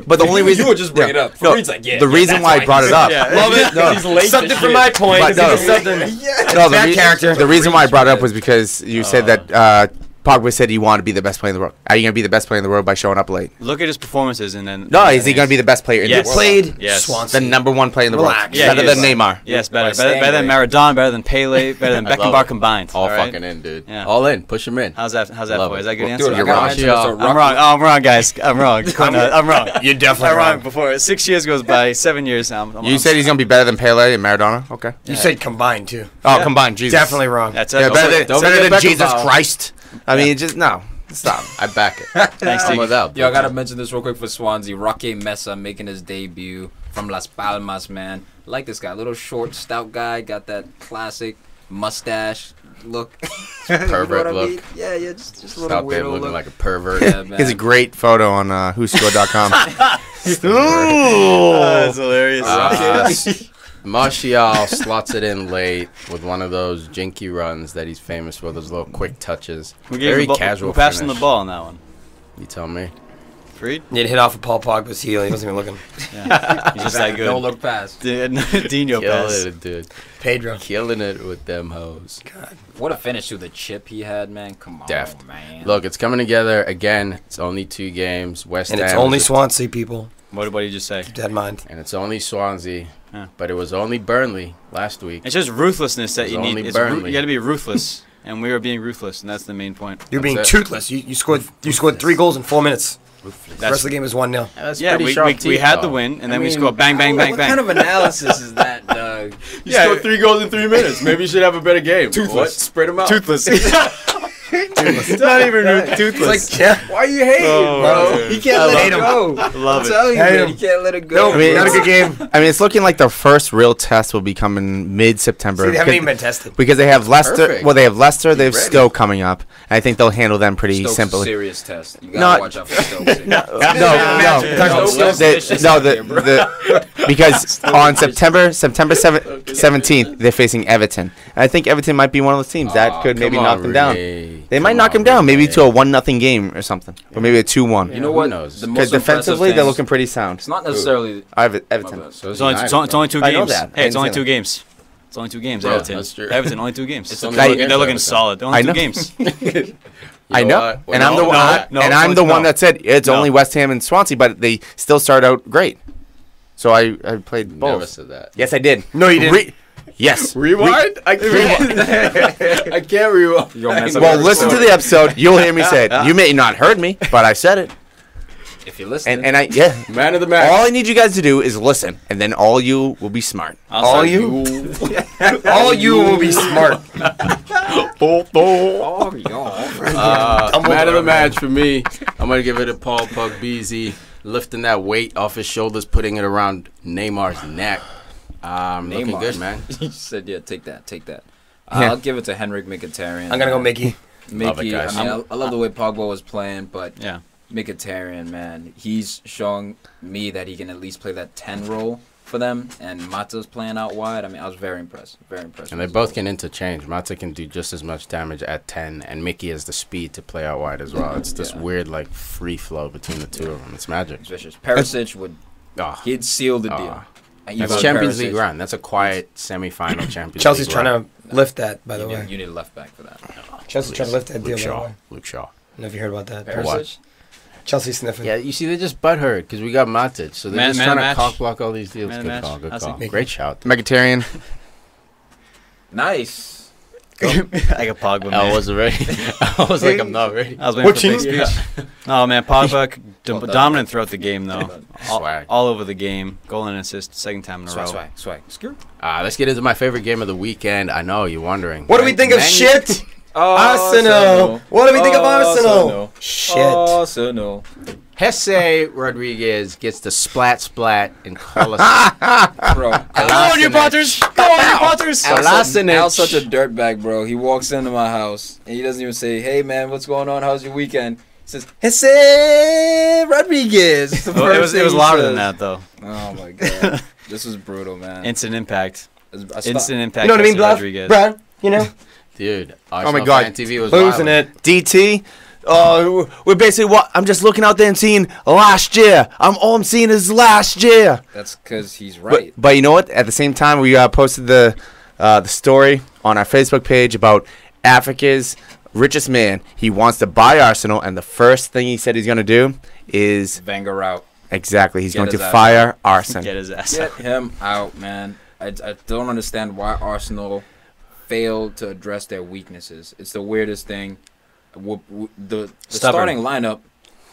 but the only reason you would just bring it up. Farid's like, the reason why I brought it up. Love it. He's late. Something for my point. Bad character. The reason why I brought it up was because you said that Pogba said he wanted to be the best player in the world. Are you going to be the best player in the world by showing up late? Look at his performances and then... No, is he going to be the best player in the world? Played Swansea. The number 1 player in the world. Yeah, better than Neymar. Yes, better than Maradona, better than Pele, better than Beckenbauer combined. All fucking in, dude. Yeah. All in. Push him in. How's that for you? Is that a good answer? Dude, you're wrong. I'm wrong. I'm wrong, guys. I'm wrong. I'm wrong. You're definitely wrong. Before 6 years goes by, 7 years now. You said he's going to be better than Pele and Maradona? Okay. You said combined, too. Oh, combined. Jesus. Definitely wrong. That's it. Better than Jesus Christ. I mean, just no. Stop. I back it. Thanks, Tiki. Yo, I gotta mention this real quick for Swansea. Roque Mesa making his debut from Las Palmas, man. I like this guy. Little short, stout guy. Got that classic mustache look. Pervert look. mean? Yeah, just a little out there weirdo looking look. like a pervert. Yeah, man. He has a great photo on whoscore.com. That's hilarious. Martial slots it in late with one of those jinky runs that he's famous for, those little quick touches. Very casual. Who passed him the ball on that one? You tell me. Farid? He'd hit off of Paul Pogba's heel. He wasn't even looking. Yeah. He's just that good. No look pass. Dino pass. Killing it, dude. Pedro. Killing it with them hoes. God. What a finish to the chip he had, man. Come on, man. Look, it's coming together. Again, it's only 2 games. West Ham. And it's only Swansea, people. What did you just say? Keep that in mind. And it's only Swansea. But it was only Burnley last week. It's just ruthlessness that you need. You got to be ruthless, and we are being ruthless, and that's the main point. You're being toothless. You scored 3 goals in 4 minutes. The rest of the game is 1-0. We had the win, and then we scored bang, bang, bang, bang. What kind of analysis is that, Doug? You scored 3 goals in 3 minutes. Maybe you should have a better game. Toothless. Spread them out. Toothless. It's not even toothless. Like, why are you hating, bro? You can't let it go. Love it. Tell you, man, you can't let it go. I mean, not a good game. I mean, it's looking like the first real test will be coming mid-September. See, they haven't even been tested. Because they have Leicester. Perfect. Well, they have Leicester. They have Stoke coming up. And I think they'll handle them pretty Stoke's simply. a serious test. You gotta watch out for Stoke. Because on September 17th, they're facing Everton. And I think Everton might be one of those teams that could maybe knock them down. They might knock him down, maybe to a 1-0 game or something, or maybe a 2-1. You know what? Because defensively, they're looking pretty sound. It's not necessarily Everton. It's only 2 games. I know that. Hey, it's only 2 games. It's only 2 games, Bro, Everton. that's true. Everton, only 2 games. They're looking solid. They're only 2 games. I know, and I'm the one that said it's only West Ham and Swansea, but they still start out great. So I played both. Never said that. Yes, I did. No, you didn't. Yes. Rewind? I can't. I can't rewind. Well, listen to the episode. You'll hear me say it. You may not heard me, but I said it. if you listen. And Man of the match. All I need you guys to do is listen, and then all you will be smart. All you will be smart. Oh, y'all. Man of the match for me. I'm gonna give it to Paul Pogba, lifting that weight off his shoulders, putting it around Neymar's neck. Looking good, man. You said, yeah, take that. Yeah. I'll give it to Henrik Mkhitaryan. I'm gonna go Mickey. Mickey, Love it, guys. I love the way Pogba was playing, but Yeah. Mkhitaryan, man, he's showing me that he can at least play that 10 role for them, and Mata's playing out wide. I mean, I was very impressed. Very impressed. And they both can interchange. Mata can do just as much damage at 10, and Mickey has the speed to play out wide as well. It's this weird, like, free flow between the two of them. It's magic. It's vicious. Perisic would, he'd seal the deal. That's Champions League run. That's a quiet semi-final Champions Chelsea's League trying run. to lift that, by the way. You need a left back for that. Chelsea's trying to lift that deal, by the way. Luke Shaw. I don't know if you heard about that. Perisic? Chelsea sniffing. Yeah, you see, they're just butthurt because we got Matic. So they're just trying to cock block all these deals. Good call, good call. Great shout. Mkhitaryan. Nice. I got Pogba, man. I wasn't ready. I was like, I'm not ready. I was waiting for the big speech. Oh, man, Pogba, dominant throughout the game, though. All over the game. Goal and assist, second time in a row. Swag. Let's get into my favorite game of the weekend. I know, you're wondering. What do we think of shit? Arsenal. What do we think of Arsenal? Shit. Arsenal. Jesse Rodriguez gets the splat and call us. Bro. Go on, you Potters! Go on, you Potters! Al's such a dirtbag, bro. He walks into my house and he doesn't even say, "Hey, man, what's going on? How's your weekend?" He says, "Jesse Rodriguez." It was louder than that, though. Oh my god, this was brutal, man. Instant impact. Instant impact. You know what I mean, Rodriguez. Brad? You know? Dude, Oh my god, TV was losing it. DT. We're basically I'm just looking out there and seeing last year. All I'm seeing is last year. That's because he's right. But you know what? At the same time, we posted the story on our Facebook page about Africa's richest man. He wants to buy Arsenal, and the first thing he said he's going to do is Wenger out. Exactly. He's going to his fire Arsenal. Get his ass Get out. him out, man. I don't understand why Arsenal failed to address their weaknesses. It's the weirdest thing. The starting lineup,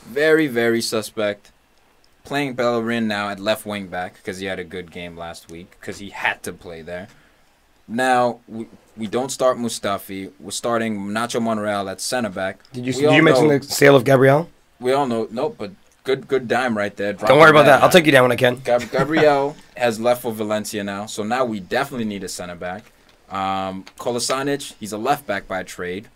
very, very suspect. Playing Bellerin now at left wing back because he had a good game last week because he had to play there. Now, we don't start Mustafi. We're starting Nacho Monreal at center back. Did you mention the sale of Gabriel? We all know. Nope, but good dime right there. Don't worry about that. I'll take you down when I can. Gabriel has left for Valencia now, so now we definitely need a center back. Kolasinac, he's a left back by trade.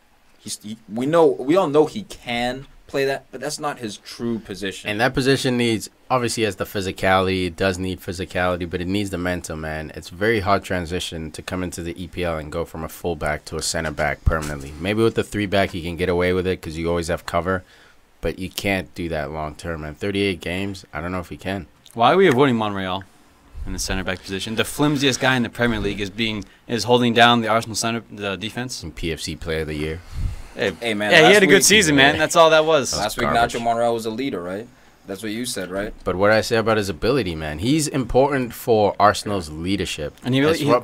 We all know he can play that, but that's not his true position. And that position needs, obviously, has the physicality. It does need physicality, but it needs the mental, man. It's a very hard transition to come into the EPL and go from a fullback to a center back permanently. Maybe with the 3-back, you can get away with it because you always have cover, but you can't do that long term, man. 38 games, I don't know if he can. Why are we avoiding Monreal in the center back position? The flimsiest guy in the Premier League is holding down the Arsenal the defense. And PFC Player of the Year. Hey man. Yeah, he had a good season, man. That's all that was. Last week, Nacho Monreal was a leader, right? That's what you said, right? But what I say about his ability, man, he's important for Arsenal's leadership. And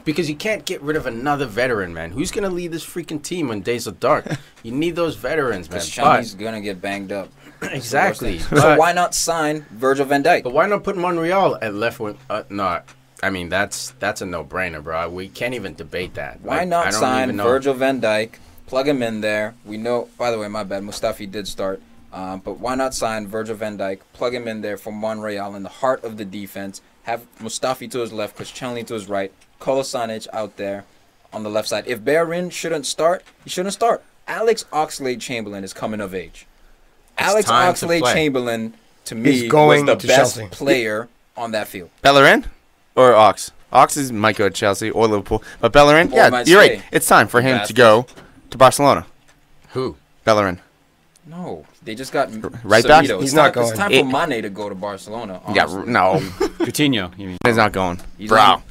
because you can't get rid of another veteran, man. Who's gonna lead this freaking team when days are dark? You need those veterans, man. Because Shani's gonna get banged up. Exactly. So why not sign Virgil van Dijk? But why not put Monreal at left wing? No, I mean that's a no-brainer, bro. We can't even debate that. Why not sign Virgil van Dijk? Plug him in there. We know. By the way, my bad. Mustafi did start. But why not sign Virgil van Dijk? Plug him in there for Monreal in the heart of the defense. Have Mustafi to his left, Koscielny to his right. Kolasinac out there on the left side. If Bellerin shouldn't start, he shouldn't start. Alex Oxlade-Chamberlain is coming of age. Alex Oxlade-Chamberlain, to me, was the best player on that field. Bellerin or Ox? Ox might go to Chelsea or Liverpool. But Bellerin, you're right. It's time for him to go to Barcelona. Who? Bellerin. No, they just got right back. He's not going. It's time for Mane to go to Barcelona. Honestly. Yeah, no. Coutinho, you mean? He's not going. Bro.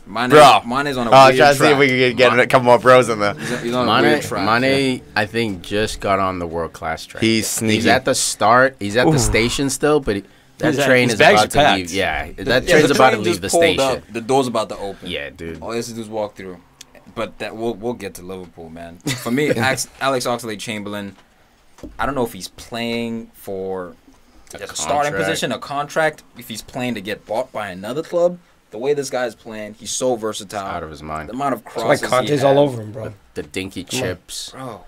Mane's on a weird trying to see if we can get a couple more bros in there. He's on a weird track. Mane, I think, just got on the world-class train. He's sneaky. He's at the start. He's at the station still, but that train is about to leave. Yeah, that train's about to leave the station. The door's about to open. Yeah, dude. All he has to do is walk through. But that we'll get to Liverpool, man. For me, Alex Oxlade-Chamberlain, I don't know if he's playing for a starting position, a contract, if he's playing to get bought by another club. The way this guy is playing, he's so versatile. Out of his mind. The amount of crosses like Conte's all over him, bro. The dinky chips. Bro,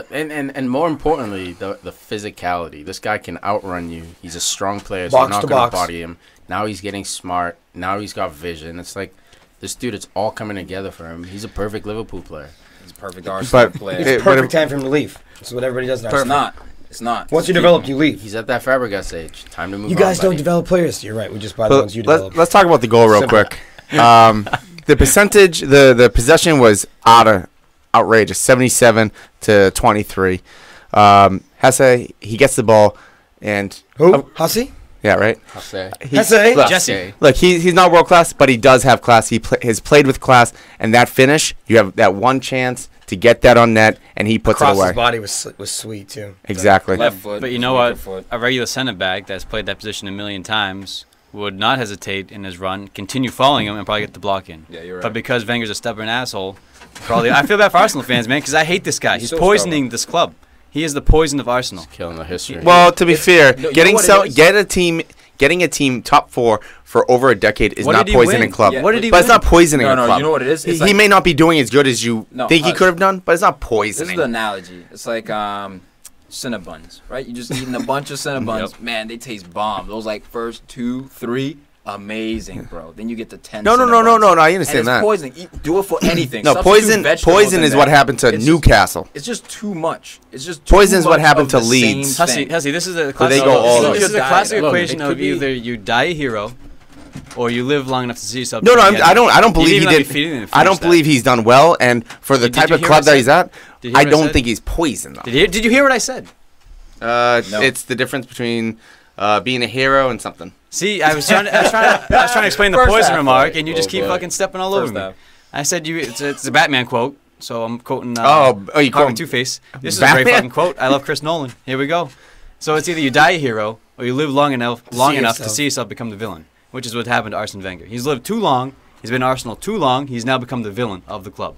and more importantly, the physicality. This guy can outrun you. He's a strong player, so you're not going to body him. Now he's getting smart. Now he's got vision. It's like this dude, it's all coming together for him. He's a perfect Liverpool player. He's a perfect Arsenal player. It's perfect time for him to leave. That's what everybody does now. It's not. Once you develop, you leave. He's at that Fabregas age. Time to move on. You guys don't develop players. You're right. We just buy the ones you develop. Let's talk about the goal real quick. The percentage, the possession was outrageous, 77 to 23. Hussey, he gets the ball, and who? Hussey? Yeah, right. Hussey. Jesse. Look, he's not world class, but he does have class. He has played with class, and that finish, you have that one chance to get that on net, and he puts it away. His body was sweet too. Exactly. Left foot. But you know what? A regular center back that's played that position a million times would not hesitate in his run, continue following him, and probably get the block in. Yeah, you're right. But because Wenger's a stubborn asshole, probably I feel bad for Arsenal fans, man, because I hate this guy. He's so poisoning this club. He is the poison of Arsenal. He's killing the history. Well, to be fair, getting a team top 4 for over a decade is not poisoning a club. Yeah. What did he but win? It's not poisoning a club. You know what it is? He may not be doing as good as you think he could have done, but it's not poisoning. This is the analogy. It's like Cinnabons, right? You just eating a bunch of Cinnabons. Yep. Man, they taste bomb. Those like first 2, 3, amazing, bro. Then you get to 10. No. I understand that. Poison. Do it for anything. No, poison is what happened to Newcastle. It's just too much. It's just poison is what happened to Leeds. Hussey, this is a classic equation of either you die a hero or you live long enough to see yourself. No, I don't believe he did. I don't believe he's done well, and for the type of club that he's at, I don't think he's poisoned. Did you hear what I said? No. It's the difference between being a hero and something. See, I was trying to explain the poison remark, and you just keep fucking stepping all over me. I said it's a Batman quote, so I'm quoting. You quote Two-Face. This is a great fucking quote. I love Chris Nolan. Here we go. So it's either you die a hero or you live long enough to see yourself become the villain, which is what happened to Arsene Wenger. He's lived too long. He's been Arsenal too long. He's now become the villain of the club.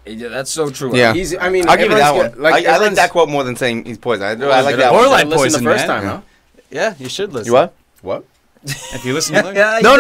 Yeah, that's so true. Yeah, I mean, I'll give you that one. I like that quote more than saying he's poison. I like that one. Borderline poison, the first time, huh? Yeah, you should listen. You what? What? If you listen to him. No.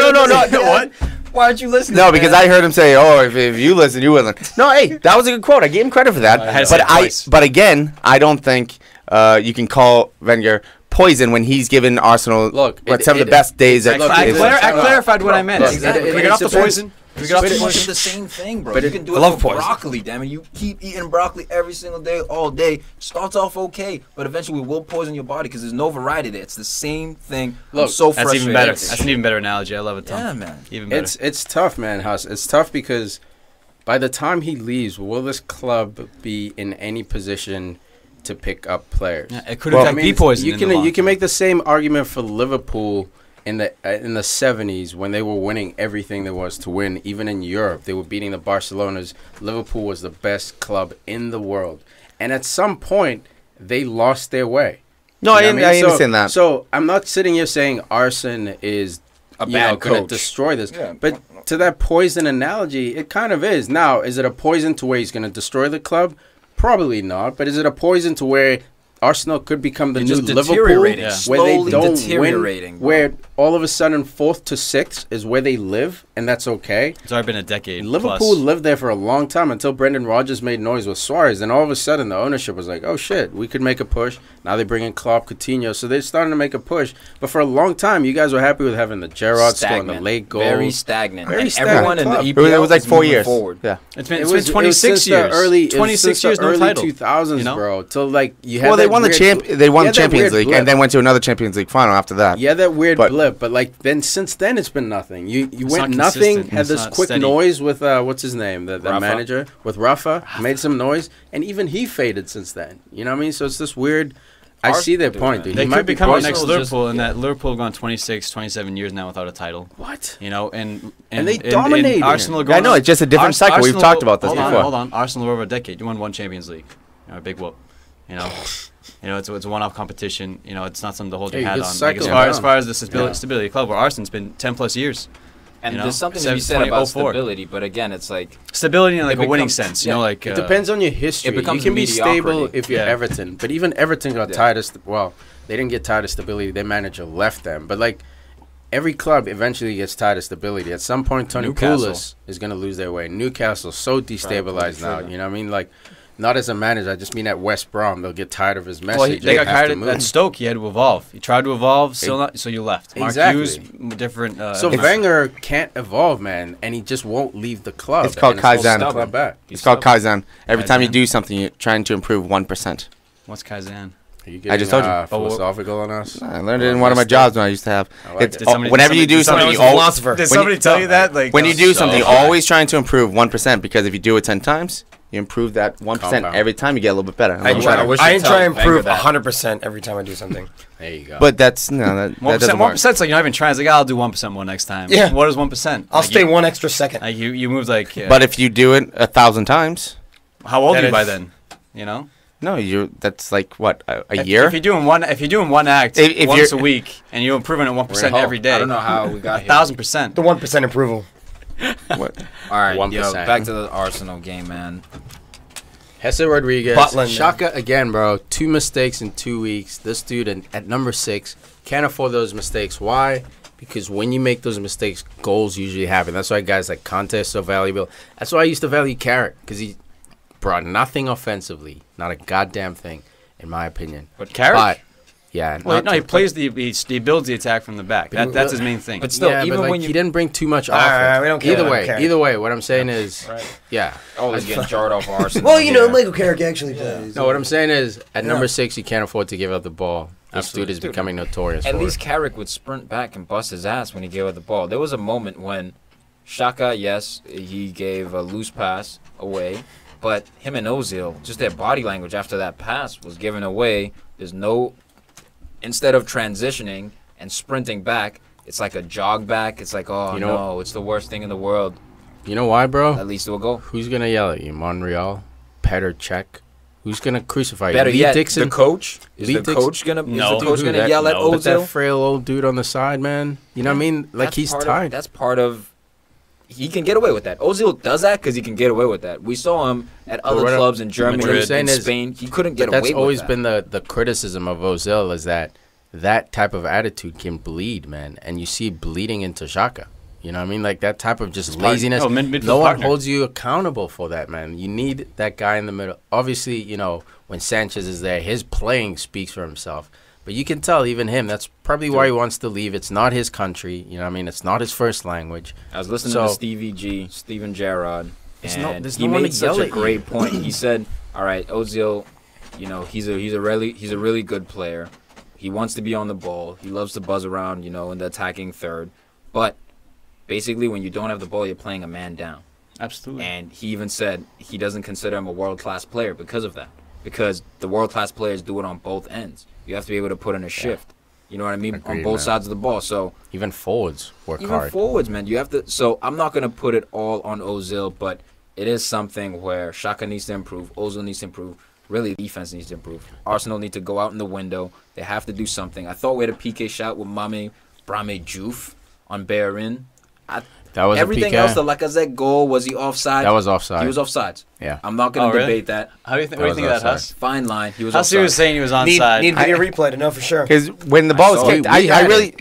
What? Why aren't you listening? No, because I heard him say, "Oh, if you listen, you will." No, hey, that was a good quote. I gave him credit for that. But again, I don't think you can call Wenger poison when he's given Arsenal some of the best days. I clarified what I meant. We got off the poison. It's the same thing, bro. You can do it for broccoli, damn it. You keep eating broccoli every single day, all day. Starts off okay, but eventually will poison your body because there's no variety there. It's the same thing. I'm so frustrated. That's even better. That's an even better analogy. I love it, Tom. Yeah, man. Even better. It's tough, man, Huss. It's tough because by the time he leaves, will this club be in any position to pick up players? Yeah, it could be poison. You can make the same argument for Liverpool in the 70s when they were winning everything there was to win. Even in Europe, they were beating the Barcelonas. Liverpool was the best club in the world, and at some point they lost their way. No, I understand that. So I'm not sitting here saying Arsene is a bad coach, going to destroy this. Yeah. But to that poison analogy, it kind of is. Now, is it a poison to where he's going to destroy the club? Probably not. But is it a poison to where Arsenal could become the new just Liverpool, deteriorating, where they slowly don't deteriorating, win, bro. where all of a sudden 4th to 6th is where they live, and that's okay. It's already been a decade. Liverpool plus. lived there for a long time until Brendan Rodgers made noise with Suarez, and all of a sudden the ownership was like, "Oh shit, we could make a push." Now they bring in Klopp, Coutinho, so they're starting to make a push. But for a long time, you guys were happy with having the Gerrard scoring the late goal. Very stagnant. Very And stagnant everyone in the club. EPL It was like is 4 moving years. forward. Yeah. It's been It was 26 years. 26 years, no early title. 2000s, You know? bro. Till like you had Well, they that won the weird They won you the had that Champions weird League, and then went to another Champions League final after that. Yeah, that weird But- blip, but like then since then it's been nothing. You went not nothing. consistent. Had It's this not quick steady. noise with what's his name, the Rafa. manager with Rafa, made some noise, and even he faded since then. You know what I mean? So it's this weird. I see their point, dude. They He might could be become the poisonous. next Arsenal's just- Liverpool, and that Liverpool have gone 26, 27 years now without a title. What? You know, and they dominated. Arsenal. Yeah, I know, it's just a different cycle. We've talked about this before. Hold on. Arsenal over a decade. You won one Champions League. You know, a big whoop. You know, it's a one-off competition. You know, it's not something to hold your Hey, hat good on. Like, cycle as far down. as the stability of the club, where Arsenal's been 10 plus years. And You know, there's something to since be said about 2004. stability, but again, it's like Stability in like It a winning becomes- sense. yeah. You know, like It depends on your history. it becomes You can be mediocrity. stable if you're Yeah. Everton, but even Everton got Yeah. tired of. Well, they didn't get tired of stability. Their manager left them, but like. Every club eventually gets tired of stability. At some point, Tony Newcastle. Pulis is going to lose their way. Newcastle's so destabilized now. trigger. You know what I mean? Like, not as a manager. I just mean at West Brom, they'll get tired of his message. well, they got have tired to of move. at Stoke. He had to evolve. He tried to evolve, still not. So you left. Mark Exactly. Hughes, different. So Wenger can't evolve, man, and he just won't leave the club. It's called and it's Kaizen. the club back. It's called Kaizen. Every time you Kaizen. do something, you're trying to improve 1%. What's Kaizen? Are you I just told you. philosophical on us. I learned it in one of my jobs when I used to have. I like It's it. Did somebody- whenever you do did somebody- something, you always, philosopher. Did When somebody you- tell you that? Like when you do so something, high. always trying to improve 1%, because if you do it 10 times, you improve that 1% Compound. every time. You get a little bit better. I wish try I to tell improve Wenger that. 100% every time I do something. There you go. But that's no, that 1%. doesn't One work. percent's like you're not even trying. It's like I'll do 1% more next time. Yeah. What is 1%? I'll Like, stay you, one extra second. Like you moved like. But if you do it 1,000 times, how old are Then you by it's- then? You know. no, that's like what a If year. you're doing one act If once a you're- week and you're improving at 1% every day, I don't know how we got here. 1,000%. The 1% approval. What? All right, 1%. yo, back to the Arsenal game, man. Jesse Rodriguez, Butland. Xhaka again, bro. 2 mistakes in 2 weeks. This dude at number 6 can't afford those mistakes. Why? Because when you make those mistakes, goals usually happen. That's why guys like Conte are so valuable. That's why I used to value Carrick, because he brought nothing offensively, not a goddamn thing, in my opinion. But Carrick? But yeah, Well, not no, he to- plays he builds the attack from the back. That's his main thing. But still, yeah, even but like, when he you didn't bring too much All right, offense. we don't care. Either way, what I'm saying is, yeah. always getting jarred off Arsenal. Well, you know, yeah. Michael Carrick actually plays. No, what I'm saying is, at Yeah. number 6, you can't afford to give up the ball. This dude is Dude, becoming notorious At for least it. Carrick would sprint back and bust his ass when he gave up the ball. There was a moment when Xhaka, yes, he gave a loose pass away, but him and Ozil, just their body language after that pass was given away. There's no, instead of transitioning and sprinting back, it's like a jog back. It's like, oh, You know- no, it's the worst thing in the world. You know why, bro? At least it will go. Who's going to yell at you? Monreal? Petr Cech? Who's going to crucify you? Better Lee yet, Dixon? the coach. Is Lee the Dixon? coach gonna? No. Is the coach Dude, gonna that- yell at no. But that Ozil? frail old dude on the side, man. You know what I mean? Like, That's he's part of- tired. That's part of. He can get away with that. Ozil does that because he can get away with that. We saw him at other what I'm- clubs in Germany, what I'm saying in is- Spain. He couldn't get But away that's with always that. been the criticism of Ozil, is that type of attitude can bleed, man. And you see bleeding into Xhaka. You know what I mean? Like, that type of just part- laziness. no, midfield No one partner. holds you accountable for that, man. You need that guy in the middle. Obviously, you know, when Sanchez is there, his playing speaks for himself. But you can tell, even him, that's probably why he wants to leave. It's not his country. You know what I mean? It's not his first language. I was listening So- to Stevie G, Steven Gerrard, and there's he no one made to such yell a at you. great point. He said, "All right, Ozil, you know, he's a really good player. He wants to be on the ball. He loves to buzz around, you know, in the attacking third. But basically, when you don't have the ball, you're playing a man down." Absolutely. And he even said he doesn't consider him a world-class player because of that. Because the world-class players do it on both ends. You have to be able to put in a shift. You know what I mean? Agreed, on both man. sides of the ball. So Even forwards work even hard. forwards, man, you have to. So I'm not gonna put it all on Ozil, but it is something where Xhaka needs to improve, Ozil needs to improve. Really, defense needs to improve. Arsenal need to go out in the window. They have to do something. I thought we had a PK shot with Brahim Diouf on Bellerin. That was Everything a PK. else, the Lacazette goal, was he offside? That was offside. He was offside. Yeah. I'm not going to debate that. What do you think of that, Huss? Fine line. He was Hussey was saying he was onside. Need video replay to know for sure. Because when the ball was kicked, I really...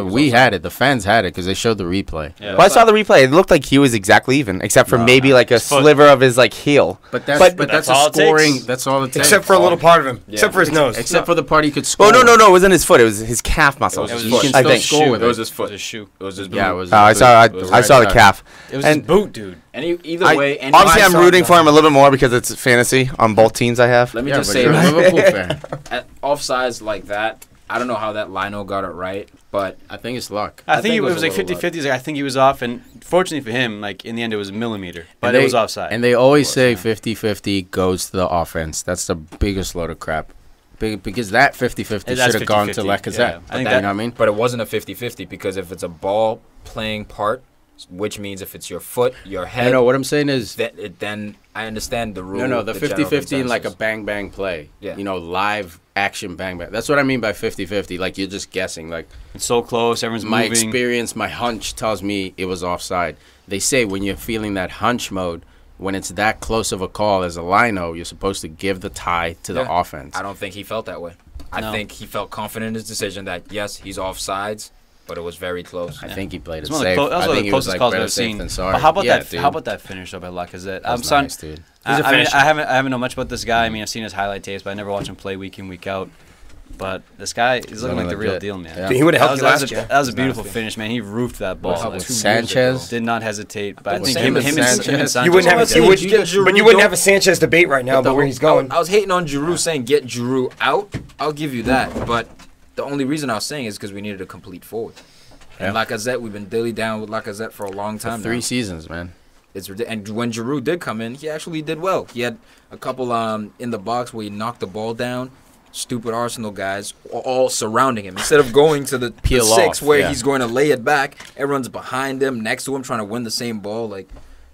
We had it. The fans had it because they showed the replay. Yeah. Well, I saw the replay. It looked like he was exactly even, except for maybe like a sliver of his like heel. But that's a scoring. That's all it takes. Except for a little part of him. Except for his nose. Except for the part he could score. Oh, no. It wasn't his foot. It was his calf muscle. It was his foot. I think. It was his foot. It was his shoe. It was his boot. Yeah, it was. I saw the calf. It was his boot, dude. Either way, obviously I'm rooting for him a little bit more because it's fantasy on both teams I have. Let me just say, Liverpool fan. At offsides like that, I don't know how that lino got it right, but I think it's luck. I think it was like 50-50. I think he was off, and fortunately for him, like in the end, it was a millimeter, but it was offside. And they always say 50-50 goes to the offense. That's the biggest load of crap. Because that 50-50 should have gone to Lacazette. Yeah. I think you know what I mean? But it wasn't a 50-50 because if it's a ball playing part, which means if it's your foot, your head. No, what I'm saying is then I understand the rule. No, the 50-50 in like a bang play. Yeah. You know, live action bang. That's what I mean by 50-50. Like you're just guessing. Like it's so close, everyone's my moving. Experience, my hunch tells me it was offside. They say when you're feeling that hunch mode, when it's that close of a call as a lino, you're supposed to give the tie to the offense. I don't think he felt that way. I think he felt confident in his decision that yes, he's offsides. But it was very close. I think he played it safe. That was one of the closest calls I've ever seen. But how about How about that finish up by Lacazette? I'm nice, dude. I haven't known much about this guy. I mean, I've seen his highlight tapes, but I never watch him play week in, week out. But this guy is looking like the real deal, man. Yeah. Dude, he would have helped you last year. That was a beautiful finish, man. He roofed that ball. Sanchez did not hesitate. But I think him and Sanchez. You wouldn't have a Sanchez debate right now about where he's going. I was hating on Giroud saying get Giroud out. I'll give you that. But the only reason I was saying is because we needed a complete forward. And Lacazette, we've been dilly down with Lacazette for a long time now. 3 seasons, man. And when Giroud did come in, he actually did well. He had a couple in the box where he knocked the ball down. Stupid Arsenal guys all surrounding him. Instead of going to the 6 where he's going to lay it back, everyone's behind him, next to him, trying to win the same ball. Like,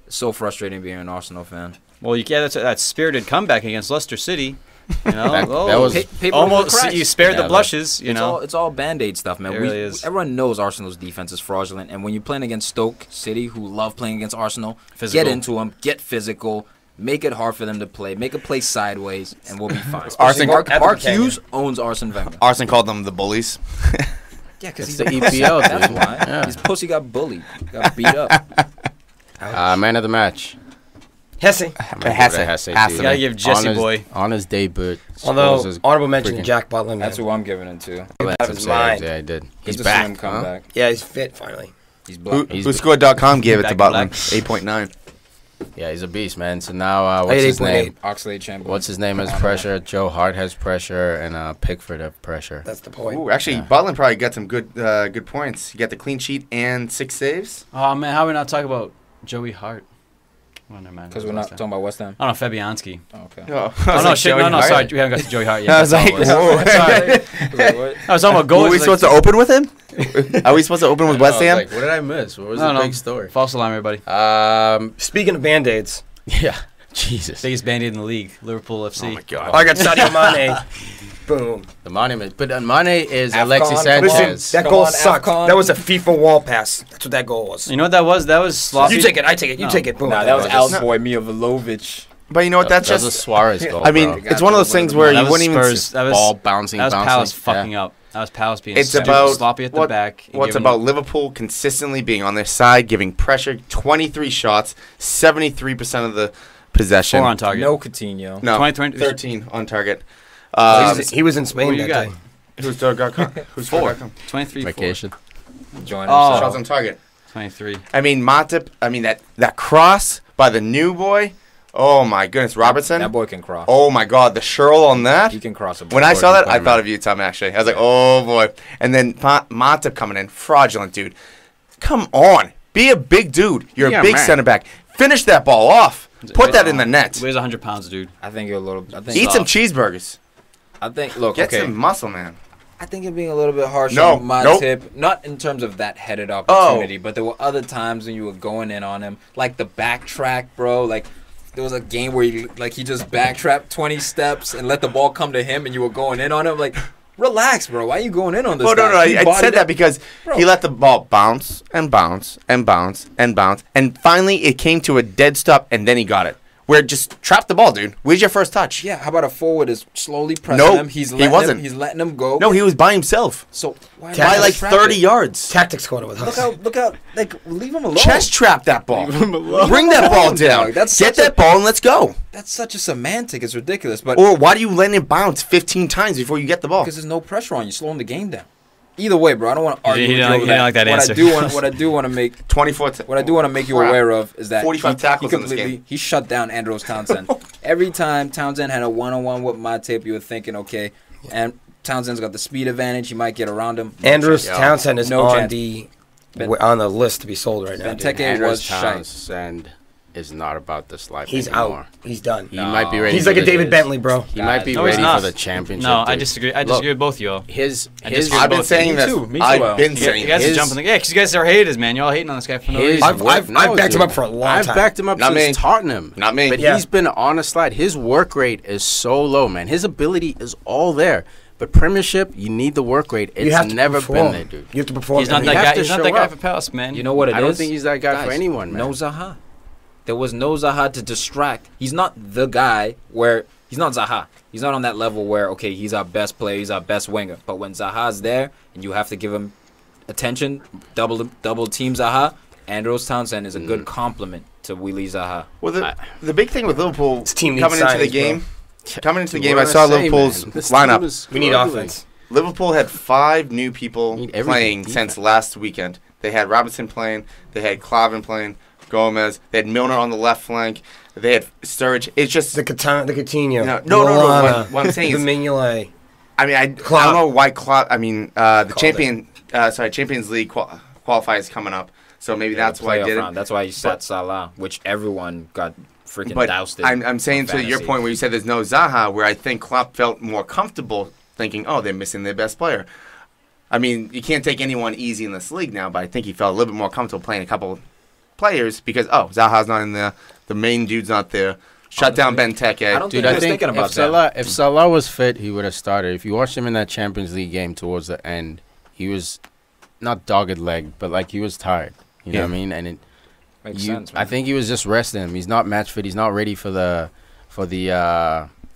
it's so frustrating being an Arsenal fan. Well, that's that spirited comeback against Leicester City. You know, that was almost. You spared the blushes. It's all Band-Aid stuff, man. It really is. Everyone knows Arsenal's defense is fraudulent, and when you're playing against Stoke City, who love playing against Arsenal, get into them, get physical, make it hard for them to play, make a play sideways, and we'll be fine. Mark Hughes owns Arsene Wenger. Arsene called them the bullies. Yeah, because he's the EPL. That's why. Yeah. His pussy got bullied, got beat up. Man of the match. Hussey. Hussey. Gotta give Jesse boy on his debut. Although honorable mention Jack Butland. That's who I'm giving it to. That was mine. Yeah, I did. He's back. Comeback. Yeah, he's fit finally. He's black. WhoScored.com gave it to Butland. 8.9. Yeah, he's a beast, man. So now, what's his name? Oxlade Chamberlain. What's his name has pressure. Joe Hart has pressure, and Pickford has pressure. That's the point. Ooh, actually, Butland probably got some good points. He got the clean sheet and 6 saves. Oh man, how are we not talking about Joey Hart? Because we're not talking about West Ham. Oh no, Fabianski. Oh, okay. No, sorry, we haven't got to Joey Hart yet. I was like, I was talking about goals. Were we supposed to open with him? Are we supposed to open with West Ham? What did I miss? What was the big story? False alarm, everybody. Speaking of Band-Aids. Yeah. Jesus. Biggest Band-Aid in the league, Liverpool FC. Oh my God. I got Sadio Mane. Boom. The monument. But Mane is Alexis Sanchez. Listen, that goal sucked. That was a FIFA wall pass. That's what that goal was. You know what that was? That was sloppy. You take it. I take it. You take it. Boom. Nah, that was Alboy Mijalovic. But you know what? That's just a Suarez goal. I mean, it's one of those things where you wouldn't even ball bouncing. That was Palace fucking up. That was Palace being sloppy at the back. What's about Liverpool consistently being on their side, giving pressure, 23 shots, 73% of the possession. 4 on target. No Coutinho. No, 13 on target. He was in Spain that day. Who's Who's 4? 23. Vacation. Shots on target. 23. I mean, Matip. I mean that cross by the new boy. Oh my goodness, Robertson. That boy can cross. Oh my God, the Shirl on that. He can cross a ball. When I saw that, I thought of you, Tom. Actually, I was like, oh boy. And then Matip coming in, fraudulent dude. Come on, be a big dude. You're a big center back. Finish that ball off. Put that in the net. Weighs 100 pounds, dude. I think you're a little. Eat some cheeseburgers. Look, get some muscle, man. I think you're being a little bit harsh on Matip. Not in terms of that headed opportunity, but there were other times when you were going in on him, like the backtrack, bro. Like there was a game where he just backtracked 20 steps and let the ball come to him, and you were going in on him. Like, relax, bro. Why are you going in on this? Oh, no. I said that because he let the ball bounce and bounce and bounce and bounce, and finally it came to a dead stop, and then he got it. where just trap the ball, dude. Where's your first touch? Yeah, how about a forward is slowly pressing him? He wasn't. He's letting him go. No, he was by himself. So why by like 30 yards. Tactics corner with Hussey. Look out! Like, leave him alone. Chest trap that ball. Leave him alone. Bring that ball down. Get that ball and let's go. That's such a semantic. It's ridiculous. But or why do you let it bounce 15 times before you get the ball? Because there's no pressure on you, slowing the game down. Either way, bro, I don't want to argue with you over like that answer. What I do want to make 24. What I do want to make you aware of is that 45 tackles in this game. He shut down Andros Townsend. Every time Townsend had a one-on-one with my tape, you were thinking, okay, and Townsend's got the speed advantage. He might get around him. Andros Townsend is on the list to be sold right now. Benteke was Townsend is not about this life He's anymore. out. He's done. He might be ready. He's like a David Bentley, bro. He might be ready for the championship. No, I disagree. I disagree with both of you all. I've been saying that. I've been saying you guys are jumping. Yeah, because you guys are haters, man. You're all hating on this guy for no reason. I've backed him up for a long time. I've backed him up since Tottenham. Not me. But he's been on a slide. His work rate is so low, man. His ability is all there. But Premiership, you need the work rate. It's never been there, dude. You have to perform. He's not that guy. He's not that guy for Palace, man. You know what it is? I don't think he's that guy for anyone, man. No Zaha. There was no Zaha to distract. He's not the guy where he's not Zaha. He's not on that level where, okay, he's our best player, he's our best winger. But when Zaha's there and you have to give him attention, double team Zaha, Andros Townsend is a good complement to Willy Zaha. Well, the big thing with Liverpool coming into the game, I saw Liverpool's lineup. We need offense. Liverpool had 5 new people playing since last weekend. They had Robinson playing. They had Clavin playing. Gomez. They had Milner on the left flank. They had Sturridge. It's just the Coutinho. No. What I'm saying is, the Mignolet. I mean, I don't know why the Champions League qualifiers coming up, so maybe that's why I did it. That's why you set Salah, which everyone got freaking doused in. I'm saying to your point where you said there's no Zaha, where I think Klopp felt more comfortable thinking, oh, they're missing their best player. I mean, you can't take anyone easy in this league now, but I think he felt a little bit more comfortable playing a couple players because Zaha's not in there, the main dude's not there. Shut down Benteke. Dude, I think if Salah was fit, he would have started. If you watched him in that Champions League game towards the end, he was not dogged leg, but like he was tired. You know what I mean? And makes sense. I think he was just resting him. He's not match fit. He's not ready for the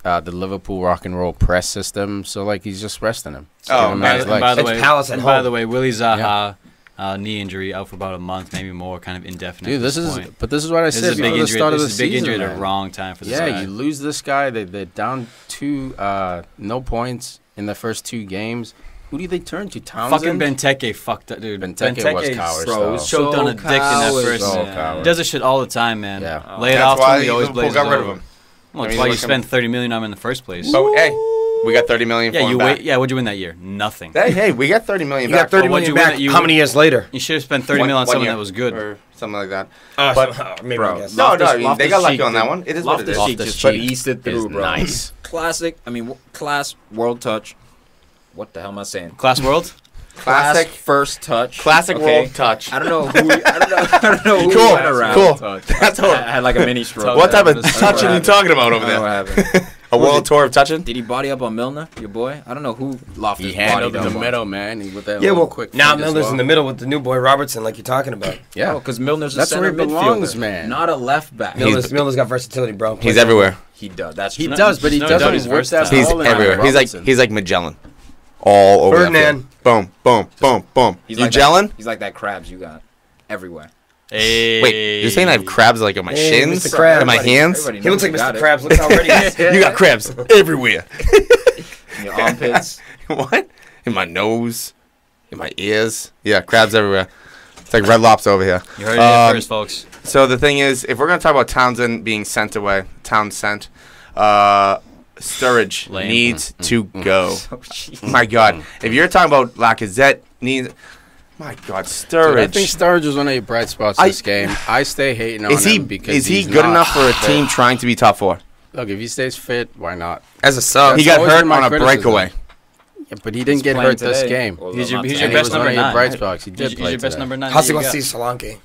Liverpool rock and roll press system. So like he's just resting him. By the way, Willy Zaha. Knee injury, out for about a month, maybe more, kind of indefinite. Dude, this is what I said before the start of the season. Big injury at the wrong time for this guy. Yeah, you lose this guy. They're down 2, no points in the first 2 games. Who do they turn to? Townsend? Fucking Benteke fucked up, dude. Benteke was coward. Bro, choked on a dick in that first. He does this shit all the time, man. Yeah. Lay it off to him. He always plays got rid of him. Well, that's why you spent $30 million on him in the first place. So, hey. We got $30 million for him back. What'd you win that year? Nothing. Hey, we got $30 million back. You got $30 million back. How many years later? You should have spent $30 million on something that was good. Or something like that. Maybe bro, I guess. No, I mean, they got lucky on that one. It is what it is. Just eased it through, bro. Nice. Classic. I mean, class, world touch. What the hell am I saying? Class world? Classic first touch. Classic world touch. I don't know who. I don't know who went around. Cool. That's all. I had like a mini stroke. What type of touching are you talking about over there? What happened? A world tour of touching? Did he body up on Milner, your boy? I don't know who He handled in the middle, man. Now Milner's in the middle with the new boy Robertson, like you're talking about. Yeah, because Milner's a center midfielder, man. Not a left back. Milner's got versatility, bro. He's everywhere. He does. He does, but he doesn't work that He's everywhere. He's like Magellan. All over. Ferdinand. Boom, boom, boom, boom. You gelling? He's like that crabs you got everywhere. Hey. Wait, you're saying I have crabs like on my shins? Mr. Krabs. In my hands? He looks like Mr. Krabs. Look how ready he is. You got crabs everywhere. In your armpits. What? In my nose. In my ears. Yeah, crabs everywhere. It's like Red Lobster over here. You heard it first, folks. So the thing is, if we're going to talk about Townsend being sent away, Sturridge needs to go. My God. If you're talking about Lacazette needs... My God, Sturridge. Dude, I think Sturridge was one of your bright spots this game. I stay hating on him because is he good enough for a team trying to be top 4? Look, if he stays fit, why not? As a sub, he got hurt on a breakaway. Yeah, but he didn't get hurt this game. He's your best number 9. Bright spots. He did play your best number 9. Hussey wants to see Solanke.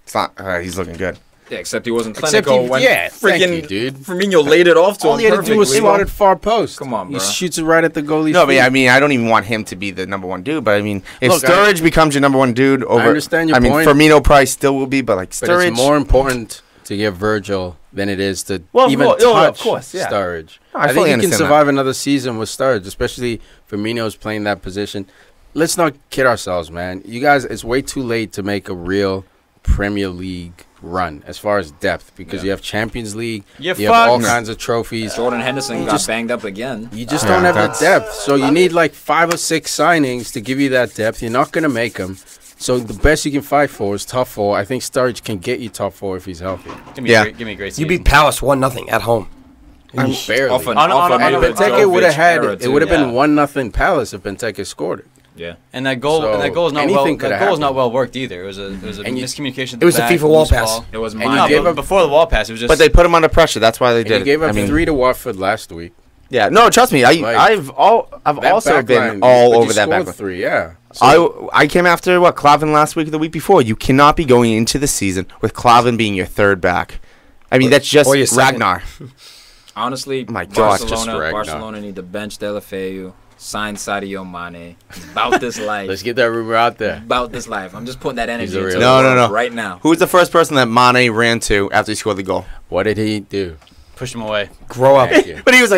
It's not. He's looking good. Yeah, except he wasn't clinical when freaking dude. Firmino laid it off to him. All he had to do was swat at far post. Come on, bro. He shoots it right at the goalie. No, but I mean, I don't even want him to be the number 1 dude. But I mean, if Sturridge becomes your number 1 dude over, I understand your point. Firmino probably still will be, but like Sturridge, it's more important to get Virgil than it is to even touch Sturridge. No, I think he can survive another season with Sturridge, especially Firmino's playing that position. Let's not kid ourselves, man. You guys, it's way too late to make a real Premier League run as far as depth because you have Champions League, you have all kinds of trophies. Jordan Henderson got banged up again. You just don't have the depth, so you need like 5 or 6 signings to give you that depth. You're not going to make them. So the best you can fight for is top 4. I think Sturridge can get you top 4 if he's healthy. Give me a great season. You beat Palace 1-0 at home. Barely. Benteke would have had it. It would have been 1-0 Palace if Benteke scored it. Yeah, and that goal is not well. That goal is not well worked either. It was a miscommunication. It was a FIFA wall pass. It was before the wall pass. It was just. But they put him under pressure. That's why they did. He gave up 3 to Watford last week. Yeah, no, trust me. I've also been all over that back line. 3, yeah. So I came after Klavan last week or the week before. You cannot be going into the season with Klavan being your third back. I mean, that's just Ragnar. Honestly, my God, Barcelona need to bench Deulofeu. Sign Sadio Mane. It's about this life. Let's get that rumor out there. About this life. I'm just putting that energy into no. right now. Who was the first person that Mane ran to after he scored the goal? What did he do? Push him away. Grow up. But he was